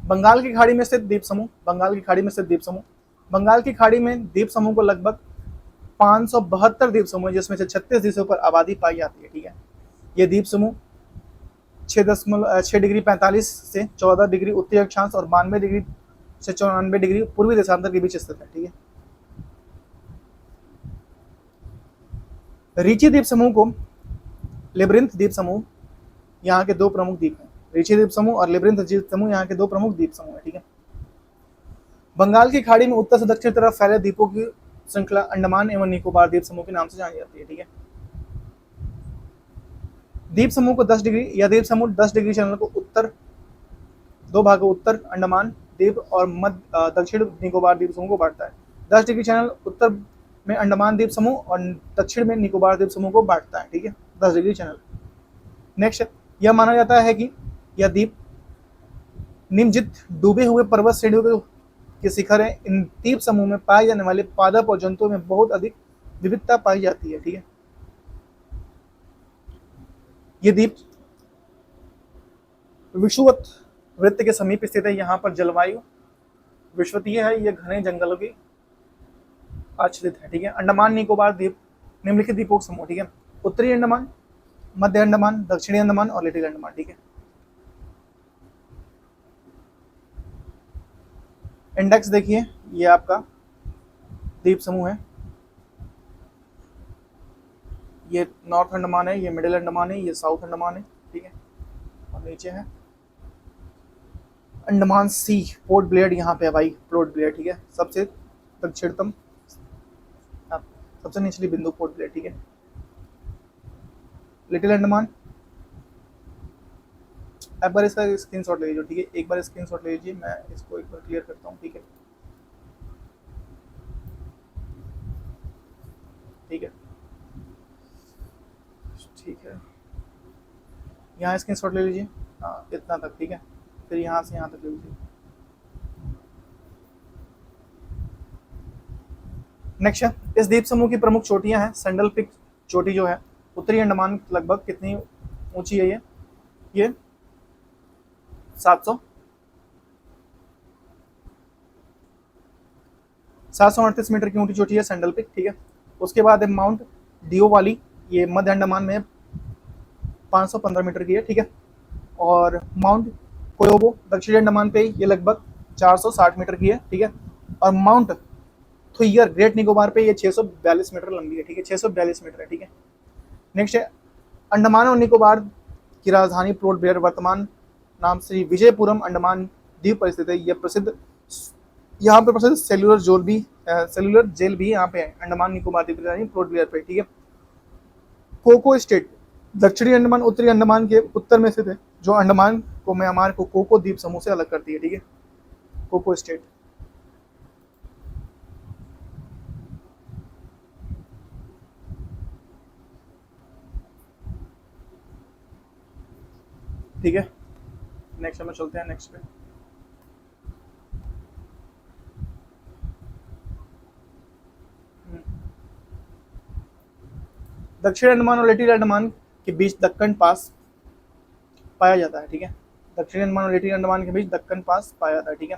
Speaker 1: बंगाल की खाड़ी में स्थित द्वीप समूह। बंगाल की खाड़ी में स्थित द्वीप समूह। बंगाल की खाड़ी में द्वीप समूह को लगभग 572 द्वीप समूह, जिसमें से 36 द्वीपों पर आबादी पाई जाती है। ठीक है, ये द्वीप समूह 6 डिग्री 45 से 14 डिग्री उत्तरी अक्षांश और 92 डिग्री से 94 डिग्री पूर्वी देशांतर के बीच स्थित है। ठीक है, रीची द्वीप समूह को लेब्रिंथ द्वीप समूह यहाँ के दो प्रमुख द्वीप हैं। रीची द्वीप समूह और लेब्रिंथ द्वीप समूह यहाँ के दो प्रमुख द्वीप समूह हैं। ठीक है, बंगाल की खाड़ी में उत्तर से दक्षिण तरफ फैले द्वीपों की श्रृंखला अंडमान एवं निकोबार द्वीप समूह के नाम से जानी जाती है। ठीक है, द्वीप समूह को 10 डिग्री या द्वीप समूह 10 डिग्री चैनल को उत्तर दो भागों उत्तर अंडमान द्वीप और मध्य दक्षिण निकोबार द्वीप समूह को बांटता है। 10 डिग्री चैनल उत्तर में अंडमान द्वीप समूह और दक्षिण में निकोबार द्वीप समूह को बांटता है। ठीक है, 10 डिग्री चैनल। नेक्स्ट, यह माना जाता है कि यह द्वीप निम्नजित डूबे हुए पर्वत श्रेणियों के शिखर है। इन द्वीप समूह में पाए जाने वाले पादप और जंतुओं में बहुत अधिक विविधता पाई जाती है। ठीक है, ये द्वीप विषुवत वृत्त के समीप स्थित है। यहाँ पर जलवायु विषुवतीय है। यह घने जंगलों की आच्छादित है। ठीक है, अंडमान निकोबार द्वीप निम्नलिखित द्वीपों का समूह। ठीक है, उत्तरी अंडमान, मध्य अंडमान, दक्षिणी अंडमान और लिटिल अंडमान। ठीक है, इंडेक्स देखिए, ये आपका द्वीप समूह है, ये नॉर्थ अंडमान है, ये मिडिल अंडमान है, ये साउथ अंडमान है, ठीक है। और नीचे है अंडमान सी, पोर्ट ब्लेयर यहाँ पे है भाई, पोर्ट ब्लेयर, ठीक है, सबसे दक्षिणतम, सबसे निचली बिंदु पोर्ट ब्लेयर, ठीक है। लिटिल अंडमान, एक बार इसका स्क्रीनशॉट ले लीजिए, ठीक है, एक बार स्क्रीनशॉट ले लीजिए, मैं इसको एक बार क्लियर करता हूँ, ठीक है, ठीक है, ठीक है, यहाँ स्क्रीनशॉट ले लीजिए, हाँ इतना तक, ठीक है, फिर यहाँ से यहाँ तक ले लीजिए। नेक्स्ट है, इस द्वीप समूह की प्रमुख चोटियां हैं। सैंडल पिक चोटी जो है उत्तरी अंडमान लगभग कितनी ऊंची है, ये 738 मीटर की ऊंची चोटी है सैंडल पिक, ठीक है। उसके बाद है माउंट डियोवाली, ये मध्य अंडमान में 515 मीटर की है, ठीक है। और माउंट कोयोबो दक्षिणी अंडमान पे ये लगभग 460 मीटर की है, ठीक है। और माउंट थुइयर ग्रेट निकोबार पे ये 642 मीटर लंबी है, ठीक है, 642 मीटर है, ठीक है। नेक्स्ट है अंडमान और निकोबार की राजधानी पोर्ट ब्लेयर वर्तमान नाम से विजयपुरम अंडमान द्वीप पर स्थित है। यह प्रसिद्ध, यहाँ पे प्रसिद्ध सेल्युलर जेल भी यहाँ पे है, अंडमान निकोबार द्वीप की राजधानी पोर्ट ब्लेयर पे, ठीक है। कोको स्टेट दक्षिणी अंडमान उत्तरी अंडमान के उत्तर में स्थित है, जो अंडमान को म्यांमार को कोको द्वीप समूह से अलग करती है, ठीक है, कोको स्टेट। ठीक है, नेक्स्ट में चलते हैं, नेक्स्ट पे दक्षिण अंडमान और लिटिल अंडमान के बीच दक्कन पास पाया जाता है, ठीक है। दक्षिण अंडमान और लिटिल अंडमान के बीच दक्कन पास पाया जाता है, ठीक है।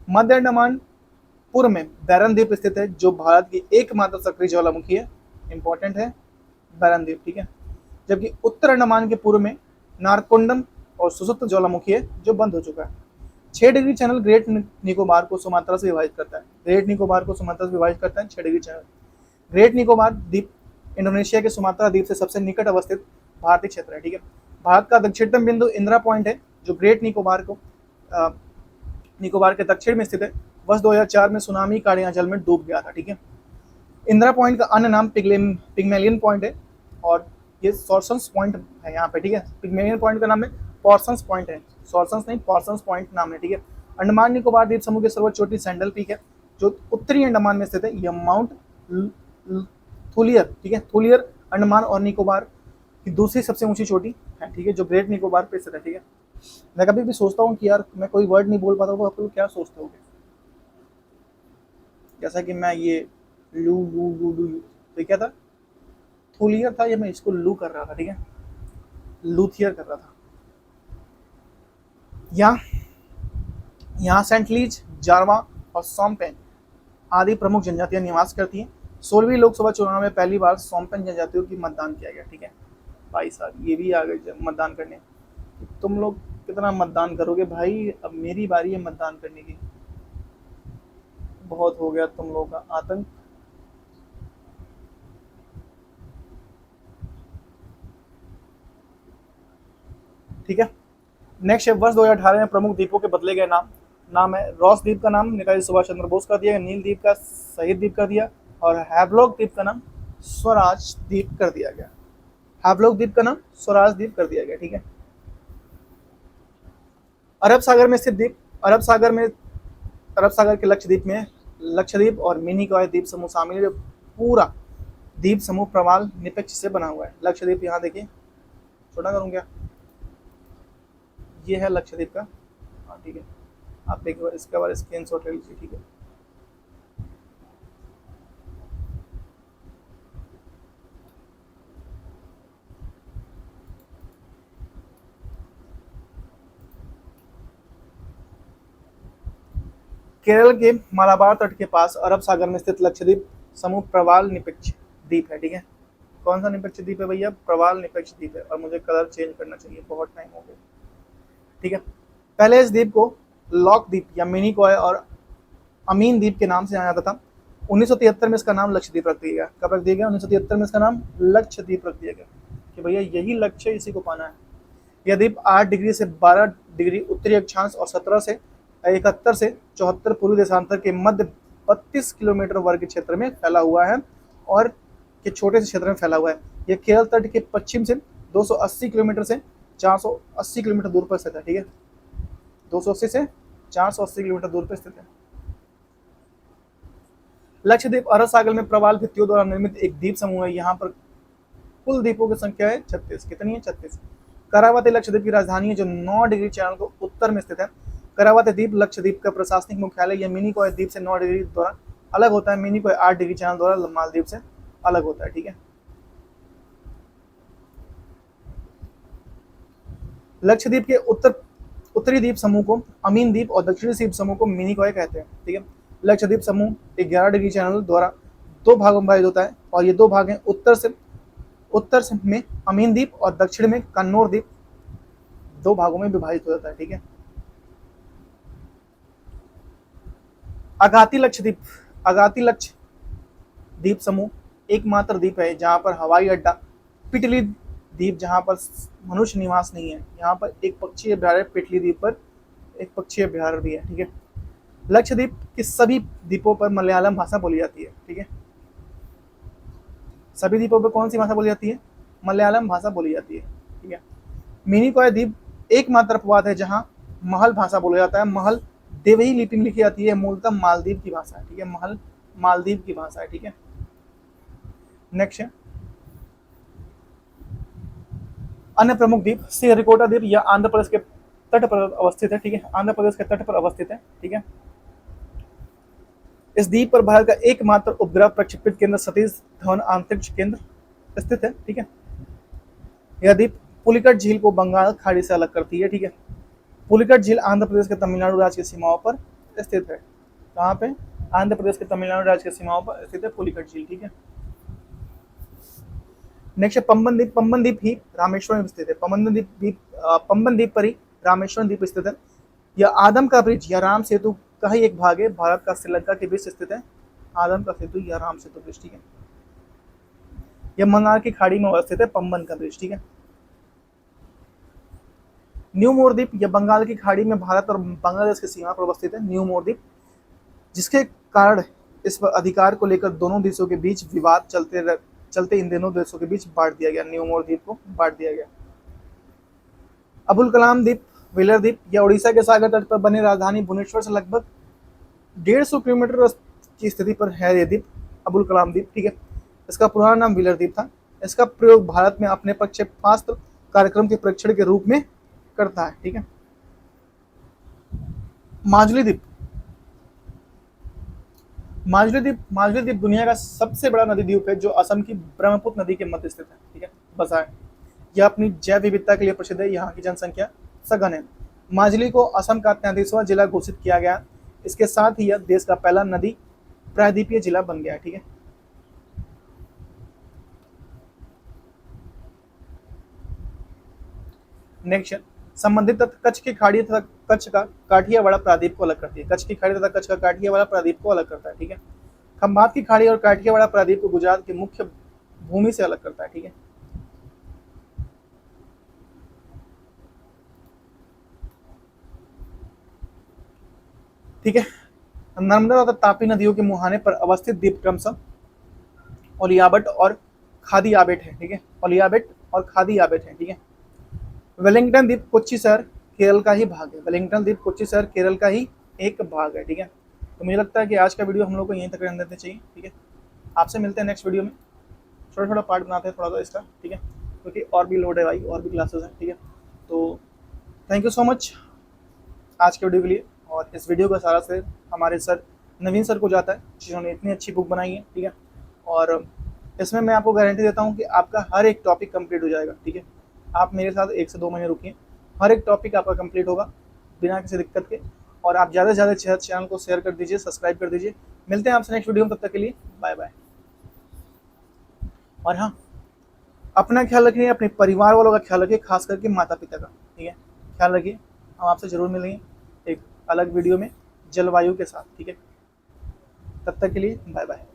Speaker 1: मध्य अंडमान पूर्व में बैरन द्वीप स्थित है, जो भारत की एकमात्र सक्रिय ज्वालामुखी है, इंपॉर्टेंट है बैरन द्वीप, ठीक है। जबकि उत्तर अंडमान के पूर्व में नारकोंडम और सुसुप्त ज्वालामुखी है, जो बंद हो चुका है। 6 डिग्री चैनल ग्रेट निकोबार को सुमात्रा से विभाजित करता है, ग्रेट निकोबार को सुमात्रा से विभाजित करता है 6 डिग्री चैनल। ग्रेट निकोबार द्वीप इंडोनेशिया के सुमात्रा द्वीप से सबसे निकट अवस्थित भारतीय क्षेत्र है, ठीक है। भारत का दक्षिणतम बिंदु इंदिरा पॉइंट है, जो ग्रेट निकोबार के दक्षिण में स्थित है। वर्ष 2004 में सुनामी काड़िया जल में डूब गया था, ठीक है। इंदिरा पॉइंट का अन्य नाम पिग्मेलियन पॉइंट है, और ये सॉर्सन्स पॉइंट है यहाँ पे, ठीक है। पिग्मेलियन पॉइंट का नाम है पॉर्सन्स पॉइंट है, सॉर्सन्स नहीं पॉर्सन्स पॉइंट नाम है, ठीक है। अंडमान निकोबार द्वीप समूह की सर्वोच्च चोटी सैंडल पीक है, जो उत्तरी अंडमान में स्थित है। यह माउंट थुलियर, ठीक है, थुलियर अंडमान और निकोबार की दूसरी सबसे ऊंची चोटी है, ठीक है, जो ग्रेट निकोबार पे स्थित है, ठीक है। मैं कभी भी सोचता हूँ कि यार मैं कोई वर्ड नहीं बोल पाता हूँ, आप लोग क्या सोचते होगे, जैसा कि मैं ये लू लू लू लू तो क्या था, थुलियर था, ये मैं इसको लू कर रहा था, ठीक है, लूथियर कर रहा था। यहाँ सेंट लीज, जारवा और सोमपेन आदि प्रमुख जनजातियां निवास करती हैं। 16वीं लोकसभा चुनाव में पहली बार सोमपेन जनजातियों की मतदान किया गया, ठीक है। भाई साहब ये भी आ गए मतदान करने, तुम लोग कितना मतदान करोगे भाई, अब मेरी बारी है मतदान करने की, बहुत हो गया तुम लोगों का आतंक। ठीक है, नेक्स्ट है वर्ष 2018 में प्रमुख द्वीपों के बदले गए नाम है रॉस द्वीप का नाम नेताजी सुभाष चंद्र बोस कर दिया, नील द्वीप का शहीद द्वीप कर दिया, और हैवलॉक द्वीप का नाम स्वराज द्वीप कर दिया गया। हैवलॉक द्वीप का नाम स्वराज द्वीप कर दिया गया, ठीक है। अरब सागर में स्थित द्वीप, अरब सागर के लक्षद्वीप और मिनिकॉय द्वीप समूह शामिल है। पूरा द्वीप समूह प्रवाल निपक्ष से बना हुआ है। लक्षद्वीप यहाँ देखिए, छोटा करूँ क्या, ये है लक्षद्वीप का, हाँ ठीक है, आप एक बार इसका बार स्क्रीनशॉट ले लीजिए, ठीक है। केरल के मालाबार तट के पास अरब सागर में स्थित लक्षद्वीप समूह प्रवाल निपक्ष द्वीप है, ठीक है। कौन सा निपक्ष द्वीप है भैया, प्रवाल निपक्ष द्वीप है, और मुझे कलर चेंज करना चाहिए, बहुत टाइम हो गया, ठीक है। पहले इस द्वीप को लॉक द्वीप या मिनी कॉय और अमीन द्वीप के नाम से जाना जाता था। 1973 में इसका नाम लक्षद्वीप रख दिया गया। कब रख दिया गया? 1973 में इसका नाम लक्षद्वीप रख दिया गया कि भैया यही लक्ष्य है, इसी को पाना है। यह द्वीप 8 डिग्री से 12 डिग्री उत्तरी अक्षांश और 17 से 71 से 74 पूर्वी देशांतर के मध्य 32 किलोमीटर वर्ग क्षेत्र में फैला हुआ है और के छोटे से क्षेत्र में फैला हुआ है। यह केरल तट के पश्चिम से 280 किलोमीटर से 480 किलोमीटर दूर पर स्थित है। ठीक है, 280 से 480 किलोमीटर दूर पर स्थित है। लक्षद्वीप अरब सागर में प्रवाल भित्तियों द्वारा निर्मित एक द्वीप समूह है। यहाँ पर कुल द्वीपों की संख्या है 36। कितनी है? 36। करावती लक्षद्वीप की राजधानी है जो 9 डिग्री चैनल को उत्तर में स्थित है। करावती द्वीप लक्षद्वीप का प्रशासनिक मुख्यालय। यह मिनिकॉय द्वीप से 9 डिग्री द्वारा अलग होता है। मिनिकॉय 8 डिग्री चैनल द्वारा मालदीव से अलग होता है। ठीक है, लक्षद्वीप के उत्तरी द्वीप समूह को अमीन द्वीप और दक्षिणी द्वीप समूह को मिनिकॉय कहते हैं। ठीक है, लक्षद्वीप समूह 11 डिग्री चैनल द्वारा 2 भागों में विभाजित होता है और ये 2 भाग हैं उत्तर से में अमीन द्वीप और दक्षिण में कन्नौर द्वीप। 2 भागों में विभाजित हो जाता है। ठीक है, अगाती लक्षद्वीप समूह एकमात्र द्वीप है जहां पर हवाई अड्डा, पिटली द्वीप जहां पर मनुष्य निवास नहीं है। यहाँ पर एक पक्षी अभ्यारण्य, पिटली द्वीप पर एक पक्षी अभ्यारण्य भी है। ठीक है, लक्षद्वीप के सभी द्वीपों पर मलयालम भाषा बोली जाती है। ठीक है, सभी द्वीपों पर कौन सी भाषा बोली जाती है? मलयालम भाषा बोली जाती है। ठीक है, मिनिकॉय द्वीप एकमात्र अपवाद है जहां महल भाषा बोला जाता है। महल देवही लिपि में लिखी जाती है, मूलतः मालदीव की भाषा है। ठीक है, महल मालदीव की भाषा है। ठीक है, नेक्स्ट है अन्य प्रमुख द्वीप। श्रीहरिकोटा द्वीप यह आंध्र प्रदेश के तट पर अवस्थित है। ठीक है, आंध्र प्रदेश के तट पर अवस्थित है। ठीक है, इस द्वीप पर भारत का एकमात्र उपग्रह प्रक्षेपित केंद्र सतीश धवन अंतरिक्ष केंद्र स्थित है। ठीक है, यह द्वीप पुलिकट झील को बंगाल खाड़ी से अलग करती है। ठीक है, पुलिकट झील आंध्र प्रदेश के तमिलनाडु राज्य की सीमाओं पर स्थित है। कहाँ पे? आंध्र प्रदेश के तमिलनाडु राज्य की सीमाओं पर स्थित है पुलिकट झील। ठीक है, नेक्स्ट पंबन द्वीप। पंबन द्वीप ही रामेश्वरम में स्थित है। पंबन द्वीप पर ही रामेश्वरम द्वीप स्थित है। यह आदम का ब्रिज या राम सेतु का ही एक भाग है। भारत का श्रीलंका के बीच स्थित है आदम का सेतु या राम सेतु ब्रिज। ठीक है, यह बंगाल की खाड़ी में अवस्थित है पंबन का ब्रिज। ठीक है, न्यू मोर द्वीप यह बंगाल की खाड़ी में भारत और बांग्लादेश की सीमा पर अवस्थित है। न्यू मोर द्वीप, जिसके कारण इस पर अधिकार को लेकर दोनों देशों के बीच विवाद चलते इन दोनों देशों के बीच बांट दिया गया। न्यू मोर द्वीप को बांट दिया गया। अबुल कलाम द्वीप, व्हीलर द्वीप, यह उड़ीसा के सागर तट पर बने राजधानी भुवनेश्वर से लगभग 150 किलोमीटर की स्थिति पर है यह द्वीप, अबुल कलाम द्वीप। ठीक है, इसका पुराना नाम व्हीलर द्वीप था। इसका प्रयोग भारत में अपने प्रक्षेपास्त्र कार्यक्रम के परीक्षण के रूप में करता है। ठीक है, माजुली द्वीप। माजुली द्वीप दुनिया का सबसे बड़ा नदी द्वीप है जो असम की ब्रह्मपुत्र नदी के मध्य स्थित है। ठीक है, बसा है। यह अपनी जैव विविधता के लिए प्रसिद्ध है। यहाँ की जनसंख्या सघन है। माजुली को असम का 33वां जिला घोषित किया गया। इसके साथ ही यह देश का पहला नदी प्रायद्वीपीय जिला बन गया। ठीक है, नेक्स्ट संबंधित तथ्य। कच्छ की खाड़ी तथा कच्छ का काठियावाड़ प्रायद्वीप को अलग करती है। कच्छ की खाड़ी तथा कच्छ का काठियावाड़ प्रायद्वीप को अलग करता है। ठीक है, खंबात की खाड़ी और काठियावाड़ प्रायद्वीप को गुजरात की मुख्य भूमि से अलग करता है। ठीक है, ठीक है, नर्मदा तथा तापी नदियों के मुहाने पर अवस्थित द्वीप क्रमशः ओलियाबट और खादी आबेट है। ठीक है, ओलियाबेट और खादी आबेट है। ठीक है, वेलिंगटन द्वीप कोच्चि शहर केरल का ही भाग है। वेलिंगटन द्वीप कोच्चि शहर केरल का ही एक भाग है। ठीक है, तो मुझे लगता है कि आज का वीडियो हम लोग को यहीं तक रहने देना चाहिए। ठीक है, आपसे मिलते हैं नेक्स्ट वीडियो में। छोटा पार्ट बनाते हैं थोड़ा सा इसका। ठीक है, क्योंकि और भी लोड है भाई, और भी क्लासेस हैं। ठीक है, तो थैंक यू सो मच आज के वीडियो के लिए। और इस वीडियो का सारा श्रेय हमारे सर नवीन सर को जाता है जिन्होंने इतनी अच्छी बुक बनाई है। ठीक है, और इसमें मैं आपको गारंटी देता हूँ कि आपका हर एक टॉपिक कंप्लीट हो जाएगा। ठीक है, आप मेरे साथ 1 से 2 महीने रुकिए, हर एक टॉपिक आपका कंप्लीट होगा बिना किसी दिक्कत के। और आप ज़्यादा से ज़्यादा चैनल को शेयर कर दीजिए, सब्सक्राइब कर दीजिए। मिलते हैं आपसे नेक्स्ट वीडियो में, तब तक के लिए बाय बाय। और हाँ, अपना ख्याल रखिए, अपने परिवार वालों का ख्याल रखिए, खास करके माता पिता का। ठीक है, ख्याल रखिए। हम आपसे जरूर मिलेंगे एक अलग वीडियो में जलवायु के साथ। ठीक है। तब तक के लिए बाय बाय।